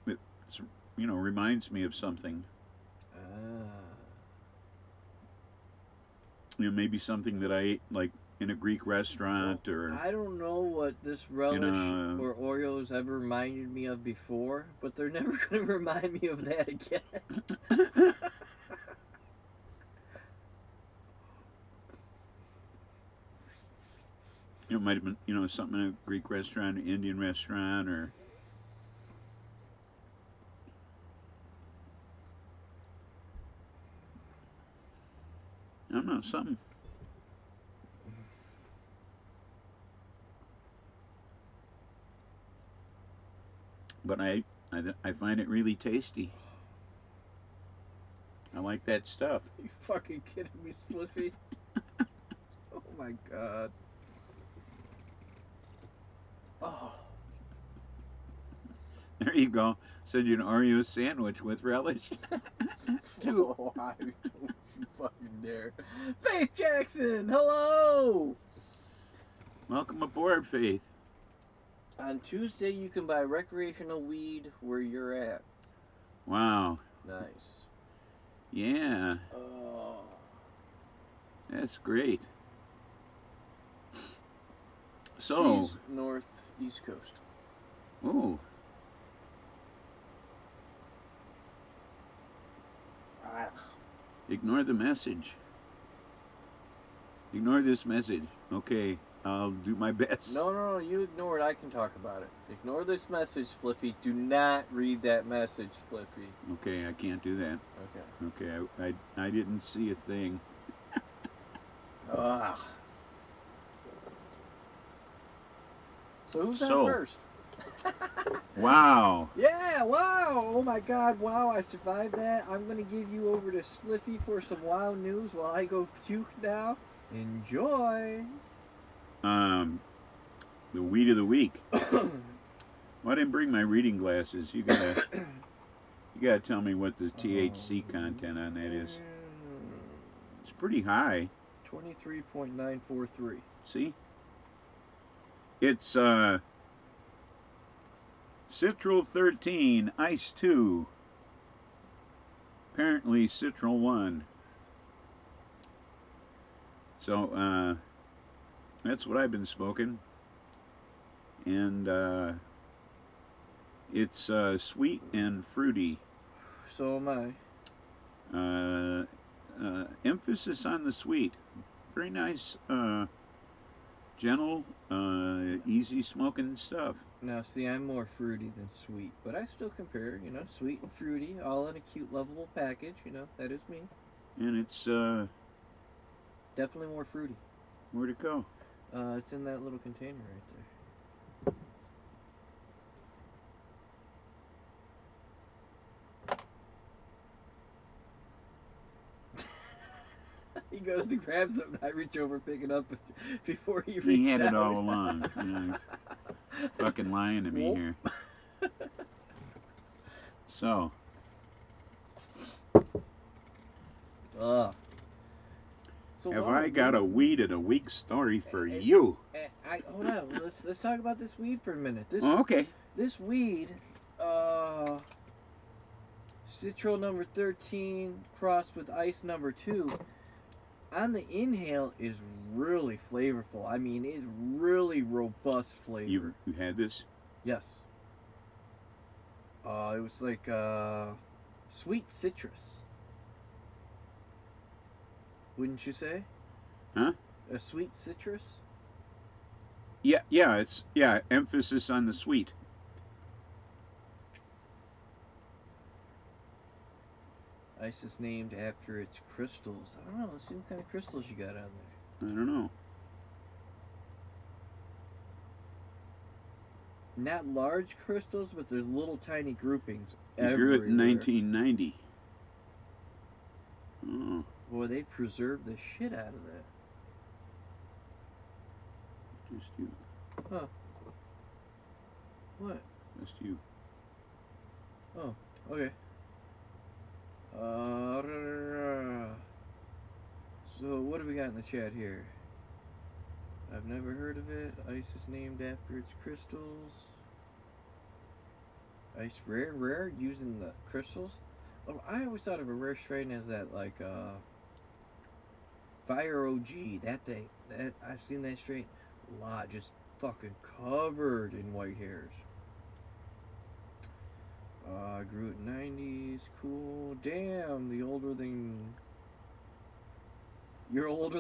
A: it's, reminds me of something. Maybe something that I ate like in a Greek restaurant or
B: I don't know what this relish or Oreos ever reminded me of before, but they're never going to remind me of that again.
A: It might have been, something in a Greek restaurant, an Indian restaurant, or I don't know, something. But I find it really tasty. I like that stuff.
B: You fucking kidding me, Spliffy? Oh my God. Oh.
A: There you go. Send you an Oreo sandwich with relish.
B: Oh, I don't you fucking dare. Faith Jackson, hello!
A: Welcome aboard, Faith.
B: On Tuesday, you can buy recreational weed where you're at.
A: Wow.
B: Nice.
A: Yeah.
B: Oh.
A: That's great. So,
B: She's northeast coast.
A: oh,
B: Ah.
A: ignore the message. Ignore this message. Okay, I'll do my best.
B: No, you ignore it. I can talk about it. Ignore this message, Spliffy. Do not read that message, Spliffy.
A: Okay, I can't do that.
B: Okay.
A: Okay, I didn't see a thing.
B: Ah. So who's on
A: So,
B: first?
A: wow.
B: Yeah, wow. Oh my god, wow, I survived that. I'm going to give you over to Spliffy for some wow news while I go puke now. Enjoy.
A: The weed of the week. Well, I didn't bring my reading glasses. You gotta tell me what the THC content on that is. It's pretty high.
B: 23.943.
A: See? It's Citral 13, Ice 2. Apparently Citral 1. So that's what I've been smoking. And it's sweet and fruity.
B: So am I.
A: Emphasis on the sweet. Very nice, gentle, easy smoking stuff.
B: Now, see, I'm more fruity than sweet, but I still compare, sweet and fruity, all in a cute, lovable package, that is me.
A: And it's
B: Definitely more fruity.
A: where'd it go?
B: It's in that little container right there. He goes to grab something, I reach over, pick it up before he reaches out.
A: He had it all along. He's fucking lying to me here. So.
B: So
A: have I got a weed of the week story for you?
B: Hold on. Let's talk about this weed for a minute.
A: Okay.
B: This weed, Citral number 13 crossed with Ice number 2, on the inhale is really flavorful. I mean, it's really robust flavor.
A: You had this?
B: Yes. It was like sweet citrus. Wouldn't you say?
A: Huh?
B: A sweet citrus?
A: It's emphasis on the sweet.
B: Ice is named after its crystals. I don't know. Let's see what kind of crystals you got on there.
A: I don't know.
B: Not large crystals, but there's little tiny groupings
A: You
B: everywhere.
A: grew it in 1990. Oh.
B: Boy, they preserved the shit out of that.
A: Just you.
B: Huh. What?
A: Just you.
B: Oh, okay. So what do we got in the chat here? I've never heard of it. Ice is named after its crystals. Ice rare using the crystals. Oh, I always thought of a rare strain as that like Fire OG. That thing. That I've seen that strain a lot, just fucking covered in white hairs. Grew it 90s. Cool. Damn, you're older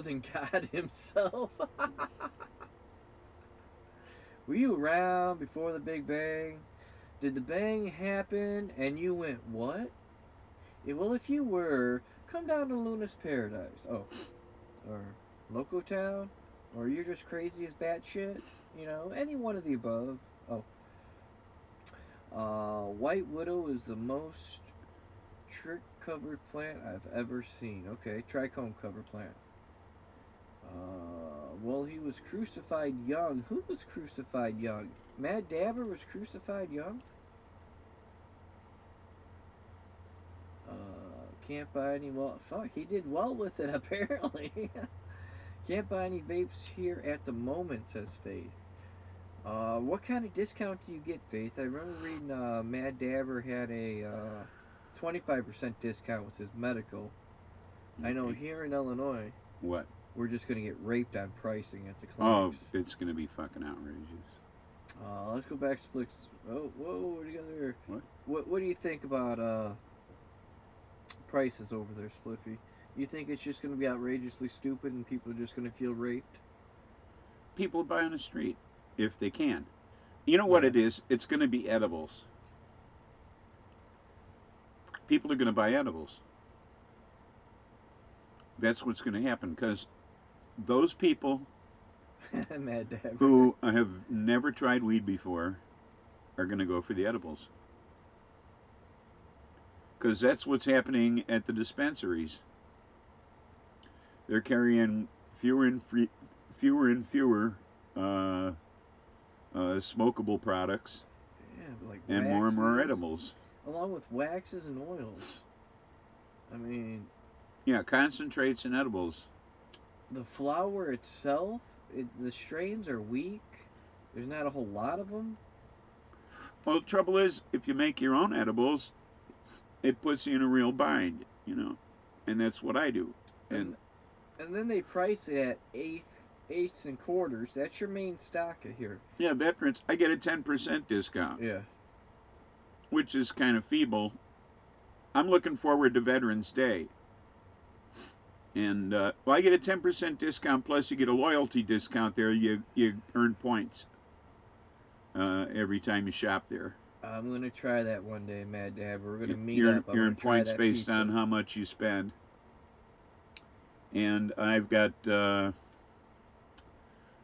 B: than God himself. Were you around before the Big Bang? Did the bang happen and you went, what? Well, if you were, come down to Luna's Paradise. Oh, or Loco Town? Or you're just crazy as batshit? Any one of the above. Oh. White Widow is the most trick-covered plant I've ever seen. Okay, trichome cover plant. Well, he was crucified young. Who was crucified young? Mad Dabber was crucified young? Can't buy any, well, fuck, he did well with it, apparently. Can't buy any vapes here at the moment, says Faith. What kind of discount do you get, Faith? I remember reading Mad Dabber had a 25% discount with his medical. I know here in Illinois.
A: What?
B: we're just gonna get raped on pricing at the
A: Oh,
B: clinics.
A: it's going to be fucking outrageous.
B: Let's go back to Splix. Oh, whoa, what do you got there?
A: What?
B: What do you think about prices over there, Spliffy? You think it's just gonna be outrageously stupid and people are just gonna feel raped?
A: People buy on the street if they can. You know what
B: Yeah.
A: it is? It's going to be edibles. People are going to buy edibles. That's what's going to happen because those people
B: Mad Dab.
A: who have never tried weed before are going to go for the edibles. Because that's what's happening at the dispensaries. They're carrying fewer and fewer smokable products
B: Yeah, but like
A: and
B: waxes,
A: more edibles.
B: along with waxes and oils. I mean,
A: Yeah, concentrates and edibles.
B: the flower itself, the strains are weak. There's not a whole lot of them.
A: Well, the trouble is, if you make your own edibles, it puts you in a real bind, and that's what I do. And
B: And then they price it at eighths and quarters. That's your main stock here.
A: yeah, veterans, I get a 10% discount,
B: Yeah.
A: which is kind of feeble. I'm looking forward to Veterans Day. And well, I get a 10% discount plus you get a loyalty discount there. You earn points every time you shop there.
B: I'm gonna try that one day, Mad Dab. We're gonna meet
A: You
B: up. I'm
A: earn
B: gonna try
A: points
B: that
A: based
B: pizza.
A: on how much you spend. And I got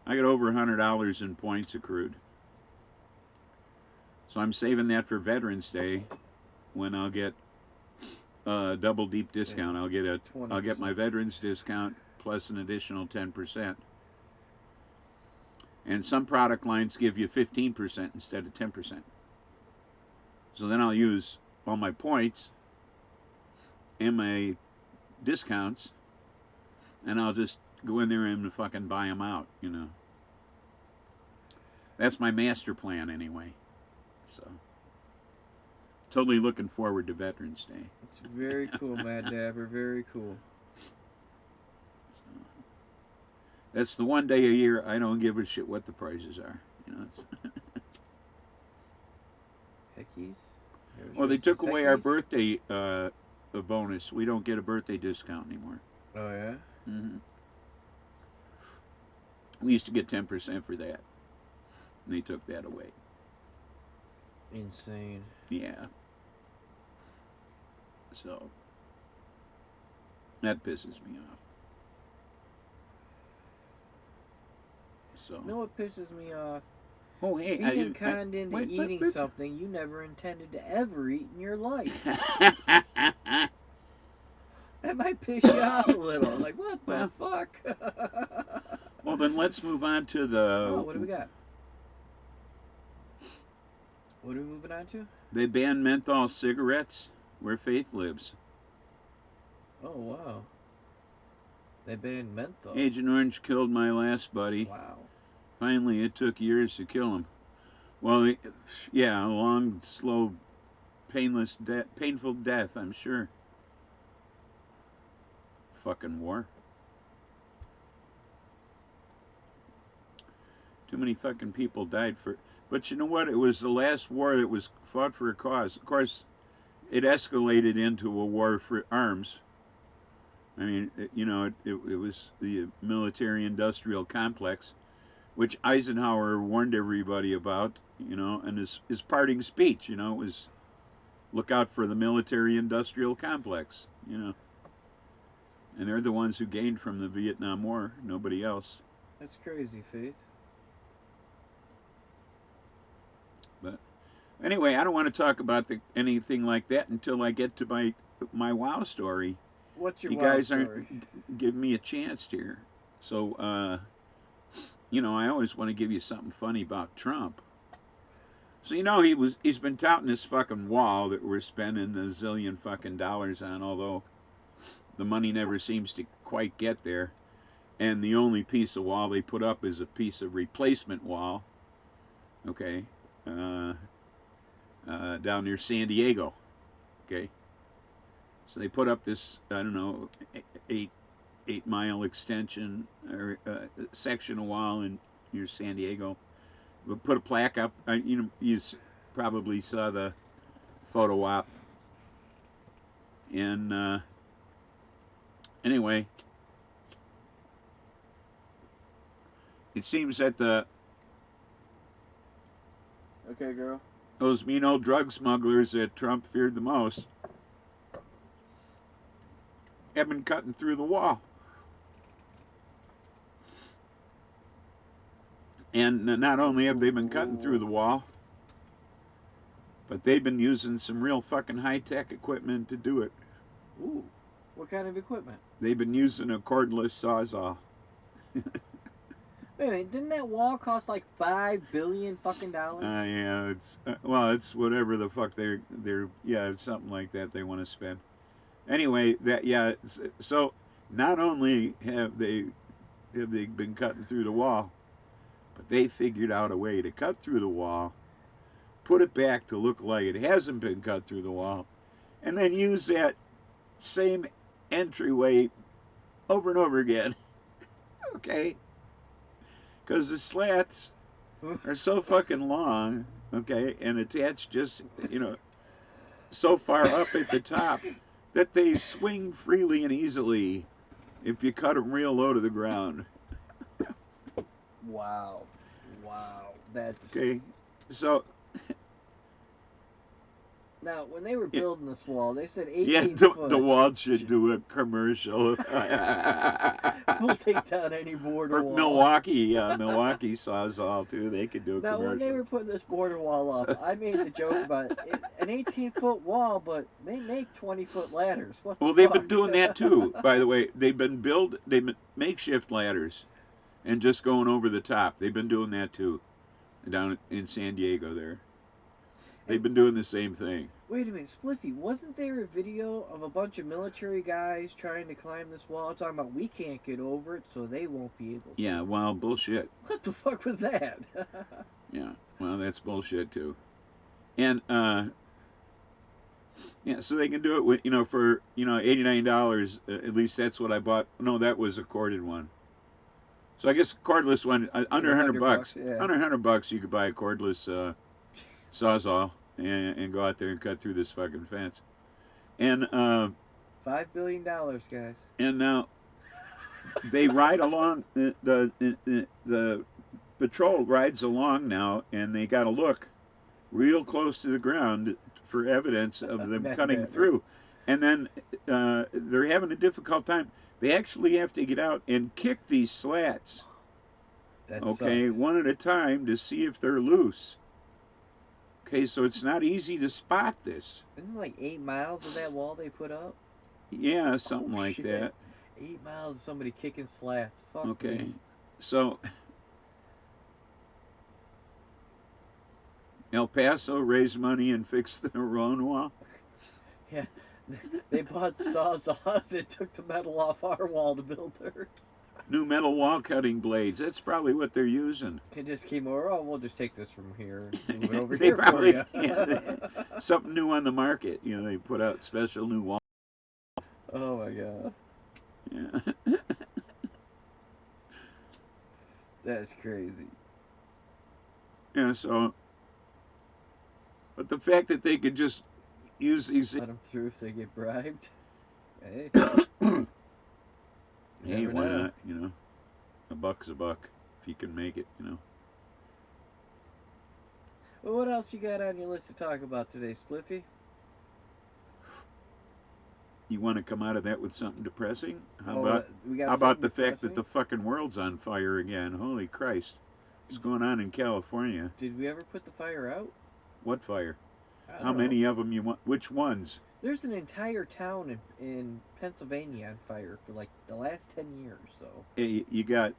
A: over $100 in points accrued. So I'm saving that for Veterans Day when I'll get a double deep discount.
B: Yeah,
A: I'll get
B: 20%.
A: my veterans discount plus an additional 10%. And some product lines give you 15% instead of 10%. So then I'll use all my points and my discounts, and I'll just go in there and fucking buy them out. That's my master plan anyway. So totally looking forward to Veterans Day.
B: It's very cool, Mad Dabber. Very cool.
A: So that's the one day a year I don't give a shit what the prices are. It's
B: Heckies?
A: well, they took away our birthday bonus. We don't get a birthday discount anymore.
B: Oh, yeah?
A: Mm-hmm. We used to get 10% for that. And they took that away.
B: Insane.
A: Yeah. So that pisses me off. So.
B: You know what pisses me off?
A: Oh, hey,
B: Being conned into
A: wait,
B: eating something you never intended to ever eat in your life. That might piss you off a little. Like, what the fuck?
A: Well, then let's move on to the...
B: Oh, what do we got? What are we moving on to?
A: They banned menthol cigarettes where faith lives.
B: Oh, wow. They banned menthol.
A: Agent Orange killed my last buddy.
B: Wow.
A: Finally, it took years to kill him. Well, yeah, a long, slow, painful death, I'm sure. Fucking war. Too many fucking people died for... But you know what? It was the last war that was fought for a cause. Of course, it escalated into a war for arms. I mean, it was the military-industrial complex, which Eisenhower warned everybody about, and his parting speech, was look out for the military-industrial complex, And they're the ones who gained from the Vietnam War, nobody else.
B: That's crazy, Faith.
A: But anyway, I don't want to talk about anything like that until I get to my WoW story.
B: What's your
A: you
B: WoW
A: guys
B: story?
A: aren't giving me a chance here. So, I always want to give you something funny about Trump. So, he's been touting this fucking wall that we're spending a zillion fucking dollars on, although the money never seems to quite get there. And the only piece of wall they put up is a piece of replacement wall. Okay. Down near San Diego. Okay. So they put up this, I don't know, 8 mile extension or section of wall in near San Diego. We put a plaque up. You probably saw the photo op. And anyway, it seems that
B: Okay, girl.
A: those mean old drug smugglers that Trump feared the most have been cutting through the wall. And not only have they been cutting through the wall, but they've been using some real fucking high-tech equipment to do it.
B: Ooh. What kind of equipment?
A: They've been using a cordless sawzall.
B: Wait a minute, didn't that wall cost like $5 billion fucking dollars?
A: Yeah, it's well, it's whatever the fuck they're yeah, it's something like that they want to spend. Anyway, so not only have they been cutting through the wall, but they figured out a way to cut through the wall, put it back to look like it hasn't been cut through the wall, and then use that same entryway over and over again. Okay? Because the slats are so fucking long, okay, and attached just, so far up at the top that they swing freely and easily if you cut them real low to the ground.
B: Wow. Wow. That's...
A: Okay? So...
B: Now, when they were building this wall, they said 18
A: yeah,
B: foot.
A: the wall should do a commercial.
B: We'll take down any border
A: or
B: wall.
A: Milwaukee Sawzall too. They could do a
B: now,
A: commercial.
B: when they were putting this border wall up, I made the joke about an 18-foot wall, but they make 20-foot ladders. What the
A: they've
B: fuck?
A: been doing that too. By the way, they've been makeshift ladders, and just going over the top. They've been doing that too, down in San Diego there. They've been doing the same thing.
B: Wait a minute, Spliffy, wasn't there a video of a bunch of military guys trying to climb this wall talking about we can't get over it, so they won't be able to?
A: Yeah, well, bullshit.
B: What the fuck was that?
A: Yeah, well, that's bullshit too. And yeah, so they can do it with for $89. At least that's what I bought. No, that was a corded one. So I guess cordless one under 100 bucks.
B: Yeah.
A: Under 100 bucks, you could buy a cordless sawzall and go out there and cut through this fucking fence. And
B: $5 billion, guys.
A: And now they ride along. The patrol rides along now, and they got to look real close to the ground for evidence of them cutting through. And then they're having a difficult time. They actually have to get out and kick these slats.
B: That
A: okay,
B: sucks.
A: one at a time to see if they're loose. Okay, so it's not easy to spot this.
B: Isn't it like 8 miles of that wall they put up?
A: Yeah, something like
B: shit.
A: that.
B: 8 miles of somebody kicking slats. Fuck
A: okay,
B: me.
A: So El Paso raised money and fixed their own wall.
B: Yeah, they bought sawzalls and took the metal off our wall to build theirs.
A: New metal wall cutting blades. That's probably what they're using.
B: It just came over. Oh, we'll just take this from here and move it over
A: They
B: here
A: probably,
B: for you.
A: yeah, something new on the market. They put out special new wall.
B: Oh my god.
A: Yeah.
B: That's crazy.
A: Yeah, so, but the fact that they could just use these.
B: Let them through if they get bribed. Hey.
A: Hey, why not? A buck's a buck if you can make it.
B: Well, what else you got on your list to talk about today, Spliffy?
A: You want to come out of that with something depressing? How
B: we got
A: about the
B: depressing?
A: fact that the fucking world's on fire again? Holy Christ! What's going on in California?
B: Did we ever put the fire out?
A: What fire?
B: How
A: How many of them you want? Which ones?
B: There's an entire town in Pennsylvania on fire for like the last 10 years. So
A: Hey, you got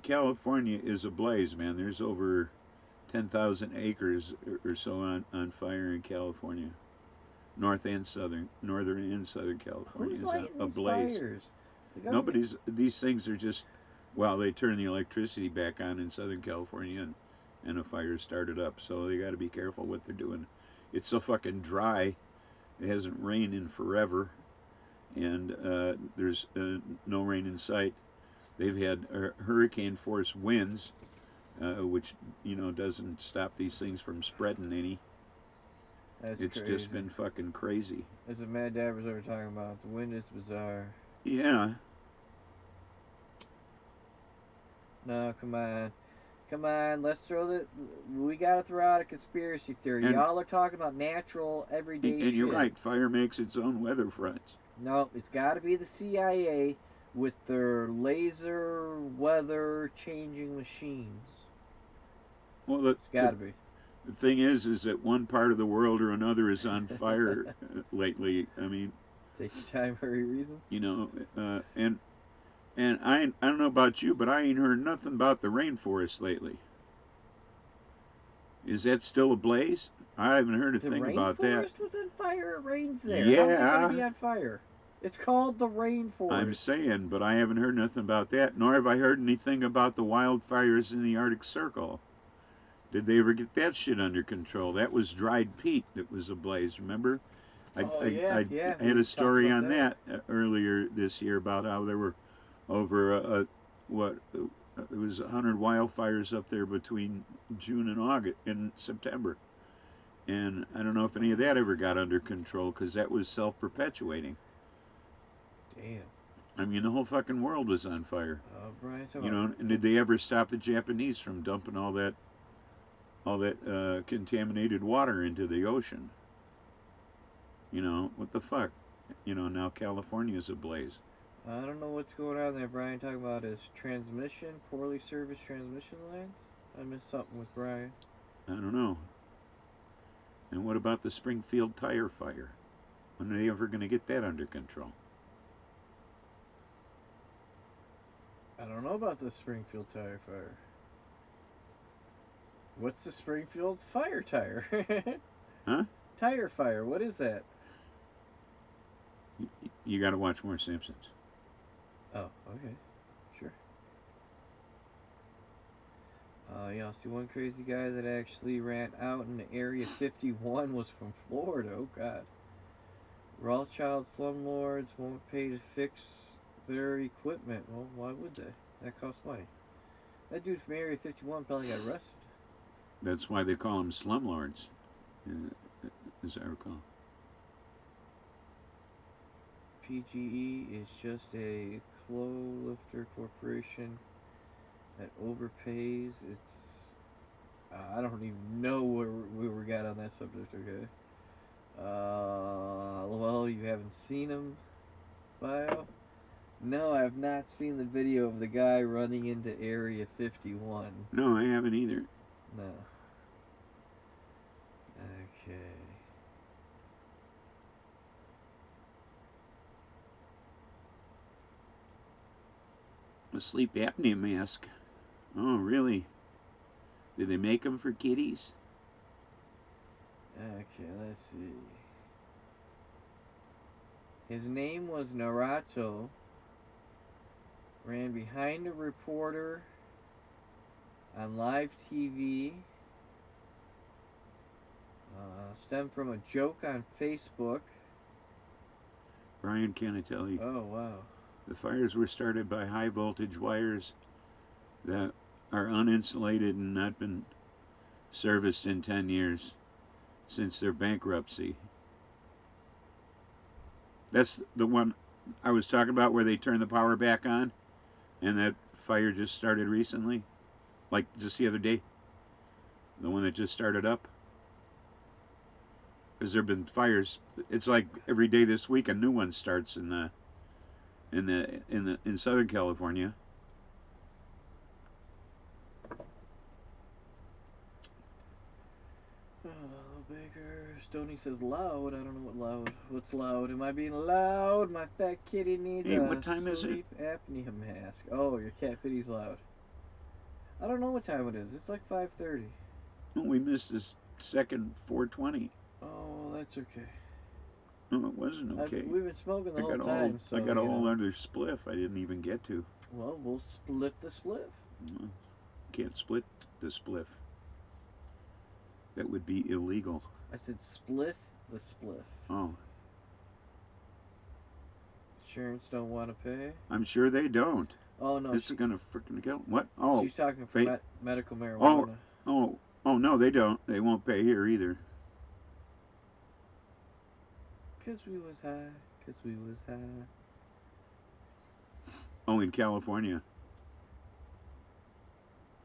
A: California is ablaze, man. There's over 10,000 acres or so on fire in California. Northern and Southern California
B: who's
A: is
B: lighting these
A: ablaze.
B: fires? The government-
A: These things are just, well, they turn the electricity back on in Southern California and a fire started up. So they got to be careful what they're doing. It's so fucking dry. It hasn't rained in forever. and there's no rain in sight. They've had hurricane force winds, which doesn't stop these things from spreading any.
B: That's
A: It's
B: crazy.
A: just been fucking crazy.
B: As a Mad Dad was ever talking about, the wind is bizarre.
A: Yeah.
B: No, come on. Come on, let's throw the. We gotta throw out a conspiracy theory.
A: And
B: Y'all are talking about natural, everyday
A: and
B: shit.
A: you're right. Fire makes its own weather fronts.
B: No, it's gotta be the CIA with their laser weather changing machines.
A: Well,
B: It's gotta be.
A: the thing is that one part of the world or another is on fire lately. I mean,
B: Take your time for your reasons.
A: And I don't know about you, but I ain't heard nothing about the rainforest lately. Is that still ablaze? I haven't heard a
B: The
A: thing about that.
B: rainforest was on fire. It rains there.
A: Yeah.
B: How's it gonna be on fire? It's called the rainforest.
A: I'm saying, but I haven't heard nothing about that, nor have I heard anything about the wildfires in the Arctic Circle. Did they ever get that shit under control? That was dried peat that was ablaze, remember? I had a story on that earlier this year about how there were over there was 100 wildfires up there between June and August and September, and I don't know if any of that ever got under control because that was self-perpetuating.
B: Damn.
A: I mean, the whole fucking world was on fire.
B: Oh, Brian,
A: And did they ever stop the Japanese from dumping all that contaminated water into the ocean? What the fuck? Now California's ablaze.
B: I don't know what's going on there, Brian. Talking about his transmission, poorly serviced transmission lines. I missed something with Brian.
A: I don't know. And what about the Springfield tire fire? When are they ever going to get that under control?
B: I don't know about the Springfield tire fire. What's the Springfield fire tire?
A: Huh?
B: Tire fire. What is that?
A: You got to watch more Simpsons.
B: Oh, okay. Sure. Yeah, see, one crazy guy that actually ran out in Area 51 was from Florida. Oh, God. Rothschild slumlords won't pay to fix their equipment. Well, why would they? That costs money. That dude from Area 51 probably got arrested.
A: That's why they call them slumlords, as I recall.
B: PGE is just a clo-lifter corporation that overpays. I don't even know where we got on that subject, okay? Well, you haven't seen him, bio? No, I have not seen the video of the guy running into Area 51.
A: No, I haven't either.
B: No. Okay.
A: A sleep apnea mask. Oh, really? Did they make them for kitties?
B: Okay, let's see. His name was Naruto. Ran behind a reporter on live TV. Stemmed from a joke on Facebook.
A: Brian, can I tell you?
B: Oh, wow.
A: The fires were started by high voltage wires that are uninsulated and not been serviced in 10 years since their bankruptcy. That's the one I was talking about where they turned the power back on and that fire just started recently, like just the other day. The one that just started up. Because there have been fires. It's like every day this week a new one starts in Southern California.
B: Oh, Baker. Stoney says loud. I don't know what loud. What's loud? Am I being loud? My fat kitty needs
A: Hey,
B: a
A: what time is it?
B: sleep apnea mask. Oh, your cat fitty's loud. I don't know what time it is. It's like 5:30.
A: Oh, we missed this second 420.
B: Oh, that's okay.
A: No, it wasn't okay.
B: We've been smoking the whole time, so
A: I got a whole other spliff I didn't even get to.
B: Well, we'll split the spliff.
A: No, can't split the spliff. That would be illegal.
B: I said spliff the spliff.
A: Oh.
B: Insurance don't want to pay.
A: I'm sure they don't.
B: Oh no,
A: This is gonna freaking kill. What? Oh,
B: she's talking for
A: Faith.
B: medical
A: Oh,
B: marijuana.
A: oh, no, they don't. They won't pay here either.
B: Cause we was high. Cause we was high.
A: Oh, in California.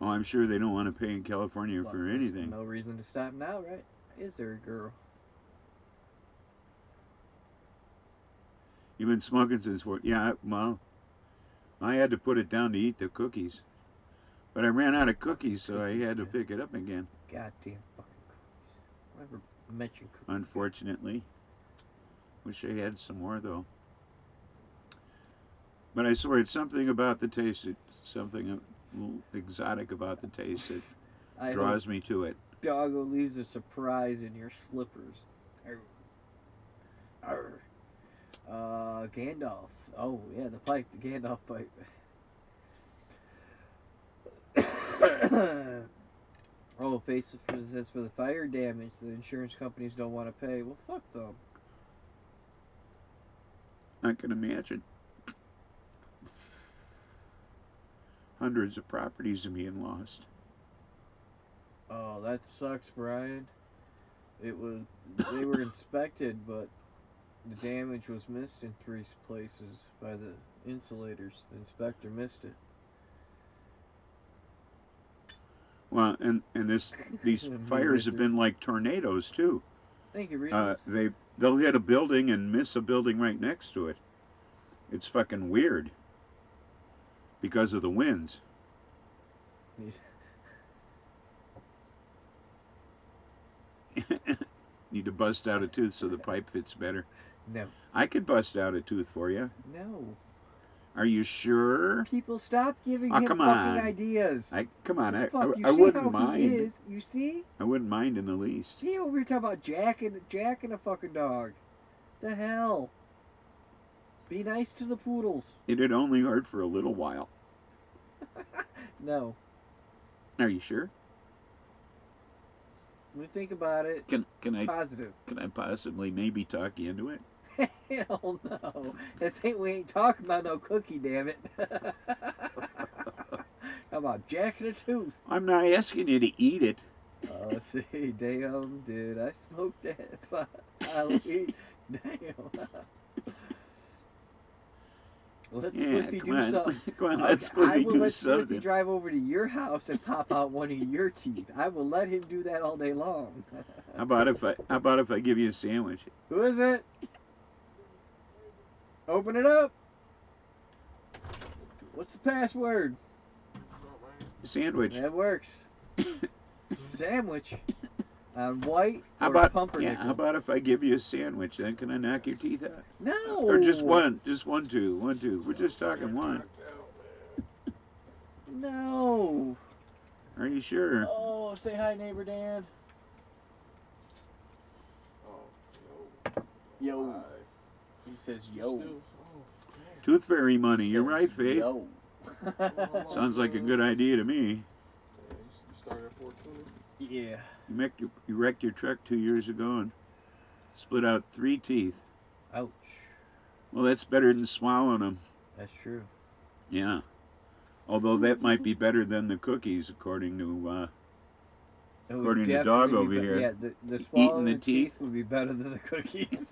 A: Oh, I'm sure they don't want to pay in California
B: Well,
A: for
B: there's
A: anything.
B: no reason to stop now, right? Is there, girl?
A: You've been smoking since what? Yeah, well, I had to put it down to eat the cookies. But I ran out of cookies, so I had to pick it up again.
B: Goddamn fucking cookies. Whatever mentioned cookies.
A: Unfortunately. Wish I had some more, though. But I swear, it's something about the taste. It's something a little exotic about the taste that draws me to it.
B: Doggo leaves a surprise in your slippers. Arr. Gandalf. Oh, yeah, the pipe, the Gandalf pipe. Oh, face says for the fire damage, the insurance companies don't want to pay. Well, fuck them.
A: I can imagine. Hundreds of properties are being lost.
B: Oh, that sucks, Brian. They were inspected, but the damage was missed in 3 places by the insulators. The inspector missed it.
A: Well, and these fires have been like tornadoes too.
B: Thank you, Reese's.
A: They'll hit a building and miss a building right next to it. It's fucking weird because of the winds. Need to bust out a tooth so the pipe fits better.
B: No.
A: I could bust out a tooth for you.
B: No.
A: Are you sure?
B: People, stop giving him
A: come
B: fucking
A: on.
B: ideas.
A: Come on. I
B: see
A: wouldn't
B: how
A: mind.
B: He is. You see?
A: I wouldn't mind in the least.
B: He over here talking about jacking a fucking dog. The hell? Be nice to the poodles.
A: It had only hurt for a little while.
B: No.
A: Are you sure?
B: When you think about it,
A: can I
B: positive.
A: Can I possibly maybe talk you into it?
B: Hell no. We ain't talking about no cookie, damn it. How about jacking a tooth?
A: I'm not asking you to eat it.
B: Let's see. Damn, did I smoke that? Halloween? Damn. Let's Spliffy do something.
A: Come on, let's Spliffy do something.
B: I will let Spliffy drive over to your house and pop out one of your teeth. I will let him do that all day long.
A: How about if I give you a sandwich?
B: Who is it? Open it up. What's the password?
A: Sandwich.
B: That works. Sandwich. On white or pumpernickel?
A: How about if I give you a sandwich? Then can I knock your teeth out?
B: No.
A: Or just one tooth. We're just talking one.
B: No.
A: Are you sure?
B: Oh, say hi, neighbor Dan.
C: Oh,
B: yo. Hi. He says yo.
A: Tooth fairy money. You're right, Faith.
B: Yo.
A: Sounds like a good idea to me.
C: You started at 420?
B: Yeah.
A: You wrecked your truck 2 years ago and split out 3 teeth.
B: Ouch.
A: Well, that's better than swallowing them.
B: That's true.
A: Yeah. Although that might be better than the cookies, according to the dog over here.
B: Yeah, the swallowing the teeth would be better than the cookies.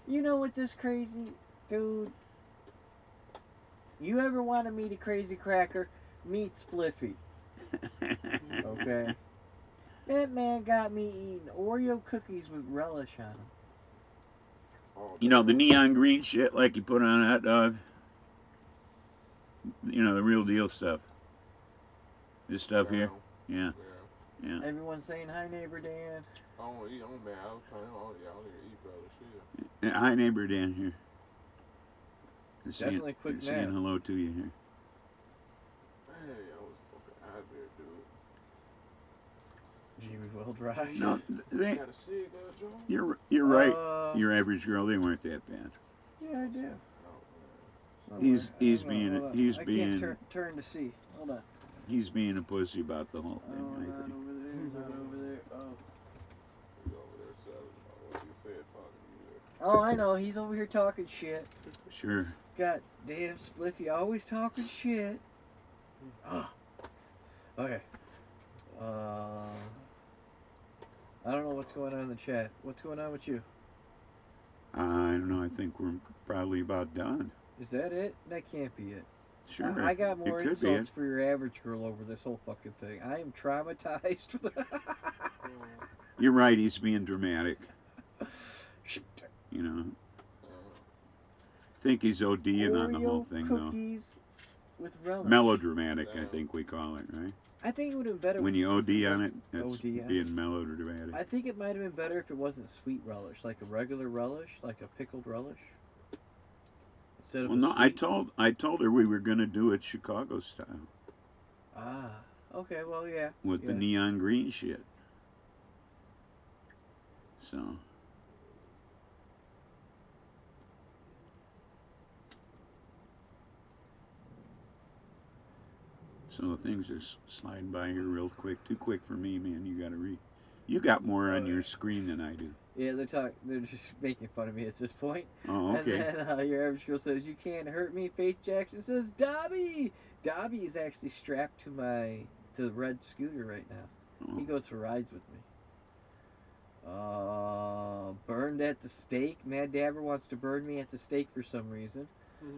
B: You know what this crazy dude? You ever want to meet a crazy cracker? Meet Spliffy. Okay. That man got me eating Oreo cookies with relish on them.
C: Oh,
A: you know, the neon green shit like you put on a hot dog. You know, the real deal stuff. This stuff here. Yeah.
B: Everyone's saying hi, neighbor Dan.
C: I don't eat. I'm mad. I was trying. I don't eat brother shit.
A: Yeah, hi, neighbor Dan here.
B: Definitely quick nap.
A: Saying hello to you here.
C: Hey, I was fucking out there, dude.
B: Jimmy Will Drive.
A: No, they.
C: Got a cig, Joe?
A: You're right. Your average girl, they weren't that bad.
B: Yeah, I do.
A: He's being
B: I can't turn to see. Hold on.
A: He's being a pussy about the whole thing. I think.
B: Over there. Not over there. Oh.
C: He's over there, Savage. What you said talking to you there.
B: Oh, I know. He's over here talking shit.
A: Sure.
B: God damn, Spliffy, always talking shit. Oh, okay. I don't know what's going on in the chat. What's going on with you?
A: I don't know. I think we're probably about done.
B: Is that it? That can't be it.
A: Sure.
B: I got
A: It
B: more
A: could be it.
B: insults for your average girl over this whole fucking thing. I am traumatized.
A: You're right. He's being dramatic. You know. I think he's ODing on the whole
B: Oreo
A: thing, though.
B: cookies with relish.
A: Melodramatic, I
C: Damn.
A: think we call it, right?
B: I think it would have been better.
A: When you OD on it, that's
B: OD on
A: being melodramatic.
B: I think it might have been better if it wasn't sweet relish, like a regular relish, like a pickled relish. Instead of
A: Well,
B: a
A: no,
B: sweet.
A: I told her we were gonna do it Chicago style
B: Ah, okay, well, yeah.
A: with
B: yeah.
A: the neon green shit. So. So things are sliding by here real quick. Too quick for me, man. You gotta read. You got more on your screen than I do.
B: Yeah, they're just making fun of me at this point.
A: Oh, okay.
B: And then your average girl says, "You can't hurt me." Faith Jackson says, "Dobby." Dobby is actually strapped to the red scooter right now.
A: Oh.
B: He goes for rides with me. Burned at the stake. Mad Dabber wants to burn me at the stake for some reason.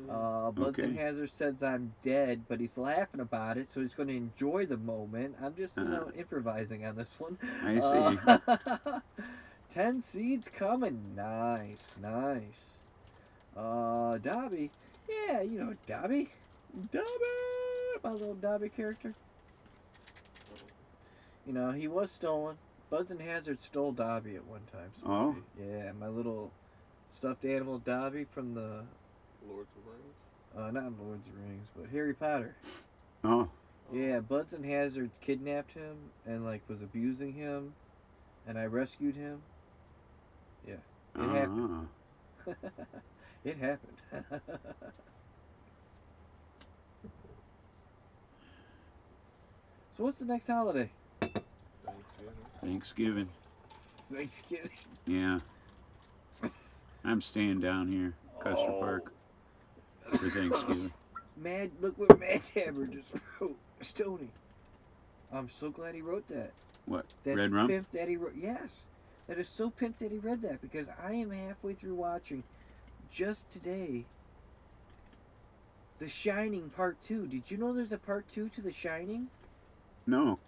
B: Buds and
A: Okay.
B: Hazard says I'm dead, but he's laughing about it, so he's going to enjoy the moment. I'm just, improvising on this one.
A: I see.
B: 10 seeds coming. Nice, nice. Dobby. Yeah, you know Dobby. Dobby! My little Dobby character. You know, he was stolen. Buds and Hazard stole Dobby at one time.
A: Oh.
B: Yeah, my little stuffed animal Dobby from the
C: Lords of Rings.
B: not Lords of the Rings, but Harry Potter.
A: Oh.
B: Yeah, Buds and Hazard kidnapped him and was abusing him, and I rescued him. Yeah, it happened. It happened. So what's the next holiday?
A: Thanksgiving.
B: Thanksgiving.
A: Yeah. I'm staying down here, Custer Park, for Thanksgiving.
B: Look what Mad Dabber just wrote. Stony. I'm so glad he wrote that.
A: What?
B: That's
A: Red Rum?
B: pimp that he wrote. Yes. That is so pimp that he read that because I am halfway through watching just today The Shining Part 2. Did you know there's a Part 2 to The Shining?
A: No.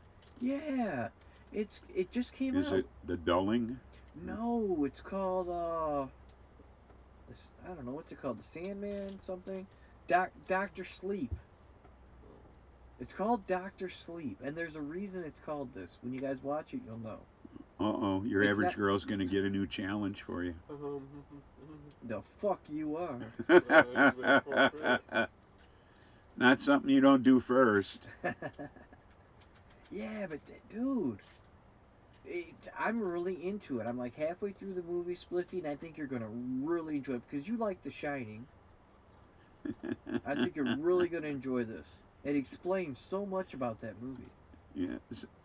B: Yeah. It just came
A: Is
B: out.
A: it The Dulling?
B: No, it's called I don't know what's it called. The Sandman something? Doctor Sleep. It's called Doctor Sleep, and there's a reason it's called this. When you guys watch it, you'll know.
A: Uh-oh. Your
B: It's
A: average
B: not-
A: girl's going to get a new challenge for you.
B: The fuck you are.
A: Not something you don't do first.
B: Yeah, but dude, I'm really into it. I'm like halfway through the movie, Spliffy, and I think you're gonna really enjoy it because you like The Shining. I think you're really gonna enjoy this. It explains so much about that movie.
A: Yeah,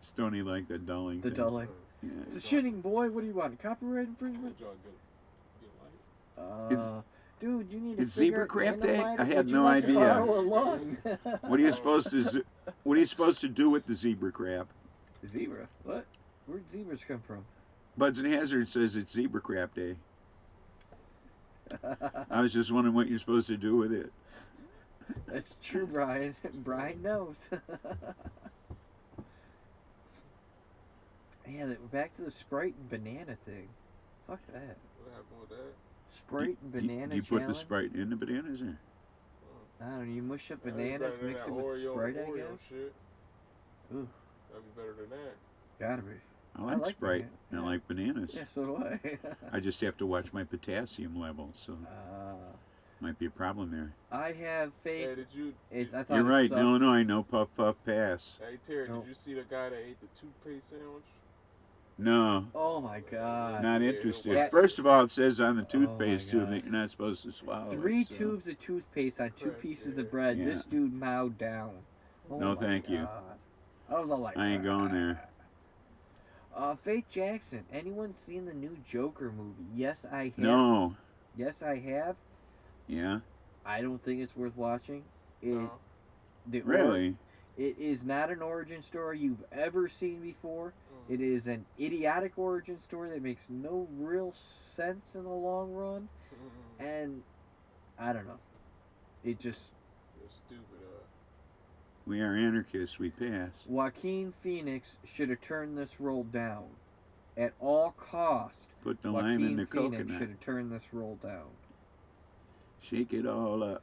A: Stony like the Dulling.
B: The
A: thing.
B: Dulling.
A: Yeah.
B: The Shining boy. What do you want? Copyright infringement? Dude, you need a
A: It's Zebra
B: cigarette
A: Crap
B: and a
A: Day?
B: lighter.
A: I had
B: Would you
A: no
B: like to
A: idea.
B: borrow a lung?
A: What are you supposed to? What are you supposed to do with the zebra crap?
B: Zebra? What? Where'd zebras come from?
A: Buds and Hazard says it's Zebra Crap Day. I was just wondering what you're supposed to do with it.
B: That's true, Brian. Brian knows. Yeah, we're back to the Sprite and banana thing. Fuck that.
C: What happened with that?
B: Sprite and banana
A: Do you put the Sprite in the bananas or?
B: I don't know. You mush up
C: That'd be
B: bananas,
C: better than
B: mix
C: that
B: it with
C: Oreo
B: Sprite, I
C: Oreo
B: guess.
C: shit.
B: Ooh,
C: That'd be better than that.
B: gotta be.
A: I like Sprite and
B: banana.
A: I like bananas.
B: Yeah, so do I.
A: I just have to watch my potassium levels, so might be a problem there.
B: I have faith.
C: Hey, did you?
B: I thought
A: You're right.
B: sucked.
A: In Illinois, no puff puff pass.
C: Hey Terry,
B: No.
C: did you see the guy that ate the toothpaste sandwich?
A: No,
B: Oh my god.
A: not
C: Yeah,
A: interested.
B: yeah.
A: First of all, it says on the
B: Oh
A: toothpaste
B: my
A: tube
B: God.
A: that you're not supposed to swallow
B: 3
A: it. So.
B: tubes of toothpaste on 2
C: Crushed,
B: pieces
C: yeah.
B: of bread.
A: Yeah.
B: This dude mowed down. Oh
A: No,
B: my
A: thank you.
B: God. I was all like,
A: I ain't going there.
B: Faith Jackson. Anyone seen the new Joker movie? Yes, I have.
A: No.
B: Yes, I have.
A: Yeah.
B: I don't think it's worth watching.
C: No.
A: Really?
B: It is not an origin story you've ever seen before.
C: Mm.
B: It is an idiotic origin story that makes no real sense in the long run.
C: Mm.
B: And I don't know. It just
C: You're stupid.
A: We are anarchists. We pass.
B: Joaquin Phoenix should have turned this role down at all cost.
A: Put the lime in
B: Joaquin
A: the
B: Phoenix
A: coconut.
B: should have turned this role down.
A: Shake it all up.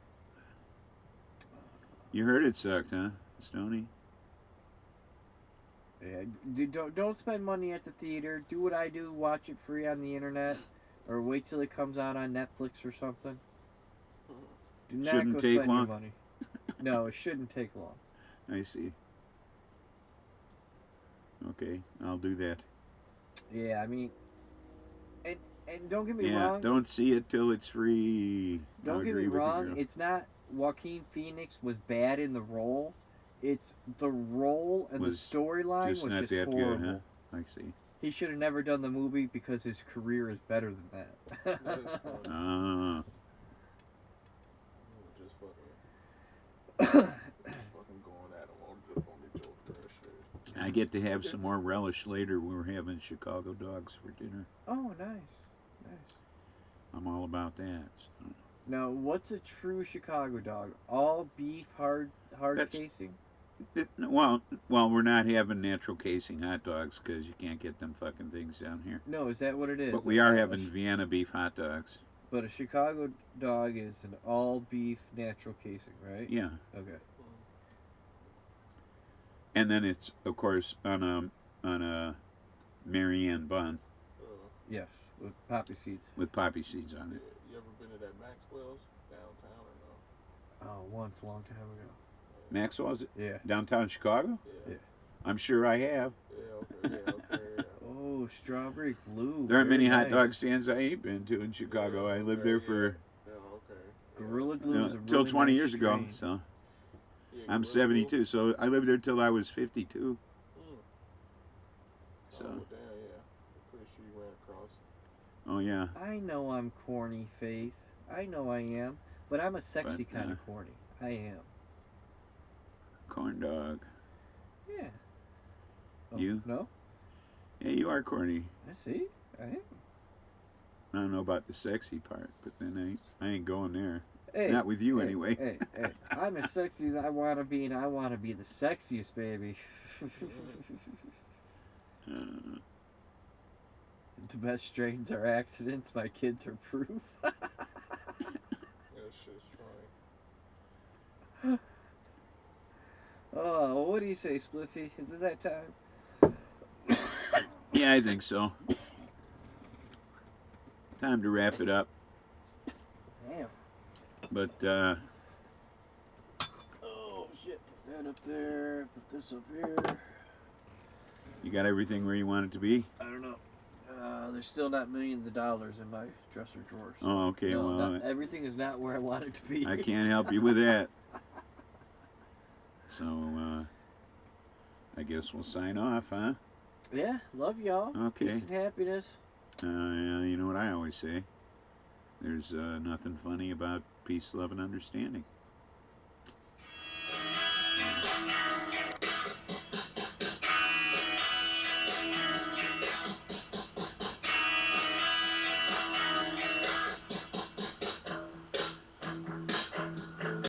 A: You heard it sucked, huh, Stoney?
B: Yeah, don't spend money at the theater. Do what I do. Watch it free on the internet, or wait till it comes out on Netflix or something. Do not
A: Shouldn't
B: go
A: take
B: spend
A: long.
B: your money. No, it shouldn't take long.
A: I see. Okay, I'll do that.
B: Yeah, I mean, and don't get me
A: Yeah,
B: wrong.
A: don't see it till it's free. I'll
B: Don't get me
A: agree with you,
B: wrong.
A: girl.
B: It's not Joaquin Phoenix was bad in the role. It's the role and the
A: Was
B: storyline
A: just
B: was
A: not
B: just
A: that
B: horrible.
A: good, huh? I see.
B: He should have never done the movie because his career is better than that.
C: That is funny.
A: Ah,
C: Just fucking going at him on the Joker and shit.
A: I get to have some more relish later. We're having Chicago dogs for dinner.
B: Oh, nice. Nice.
A: I'm all about that. So.
B: Now, what's a true Chicago dog? All beef, hard
A: That's-
B: casing?
A: Well, we're not having natural casing hot dogs because you can't get them fucking things down here.
B: No, is that what it is?
A: But we are having Vienna beef hot dogs.
B: But a Chicago dog is an all beef natural casing, right?
A: Yeah,
B: Okay.
A: and then it's of course on a Marianne bun
B: Yes, with poppy seeds.
A: with poppy seeds on it.
C: You ever been to that Maxwell's downtown or no?
B: Oh, once, a long time ago.
A: Maxwell's
B: Yeah.
A: downtown Chicago?
C: Yeah.
A: I'm sure I have.
C: Yeah. Okay. Yeah. Okay. Yeah.
B: Oh, strawberry glue.
A: There aren't
B: very
A: many hot
B: nice.
A: dog stands I ain't been to in Chicago. I lived there for
C: Yeah. Okay.
B: Gorilla glue is a
A: till
B: really
A: 20
B: nice
A: years ago.
B: strain.
A: So
C: Yeah,
A: I'm
C: Gorilla
A: 72. So I lived there till I was 52.
C: Glue?
A: So
C: Oh, damn. Yeah. Pretty sure you ran across.
A: oh yeah.
B: I know I'm corny, Faith. I know I am. But I'm a sexy
A: But,
B: kind of corny. I am.
A: Corn dog.
B: Yeah. Oh,
A: You?
B: No?
A: Yeah, you are corny.
B: I see. I am.
A: I don't know about the sexy part, but then I ain't going there.
B: Hey,
A: Not with you
B: hey,
A: anyway.
B: Hey, I'm as sexy as I want to be, and I want to be the sexiest, baby.
A: Uh,
B: The best strains are accidents. My kids are proof.
C: That shit's funny.
B: Oh, what do you say, Spliffy? Is it that time?
A: yeah, I think so. Time to wrap it up.
B: Damn.
A: But
B: Oh, shit. Put that up there. Put this up here.
A: you got everything where you want it to be?
B: I don't know. There's still not millions of dollars in my dresser drawers.
A: Oh, okay.
B: No,
A: Well,
B: not, everything is not where I want it to be.
A: I can't help you with that. So, I guess we'll sign off, huh?
B: Yeah, love y'all.
A: Okay.
B: Peace and happiness.
A: You know what I always say? There's nothing funny about peace, love, and understanding.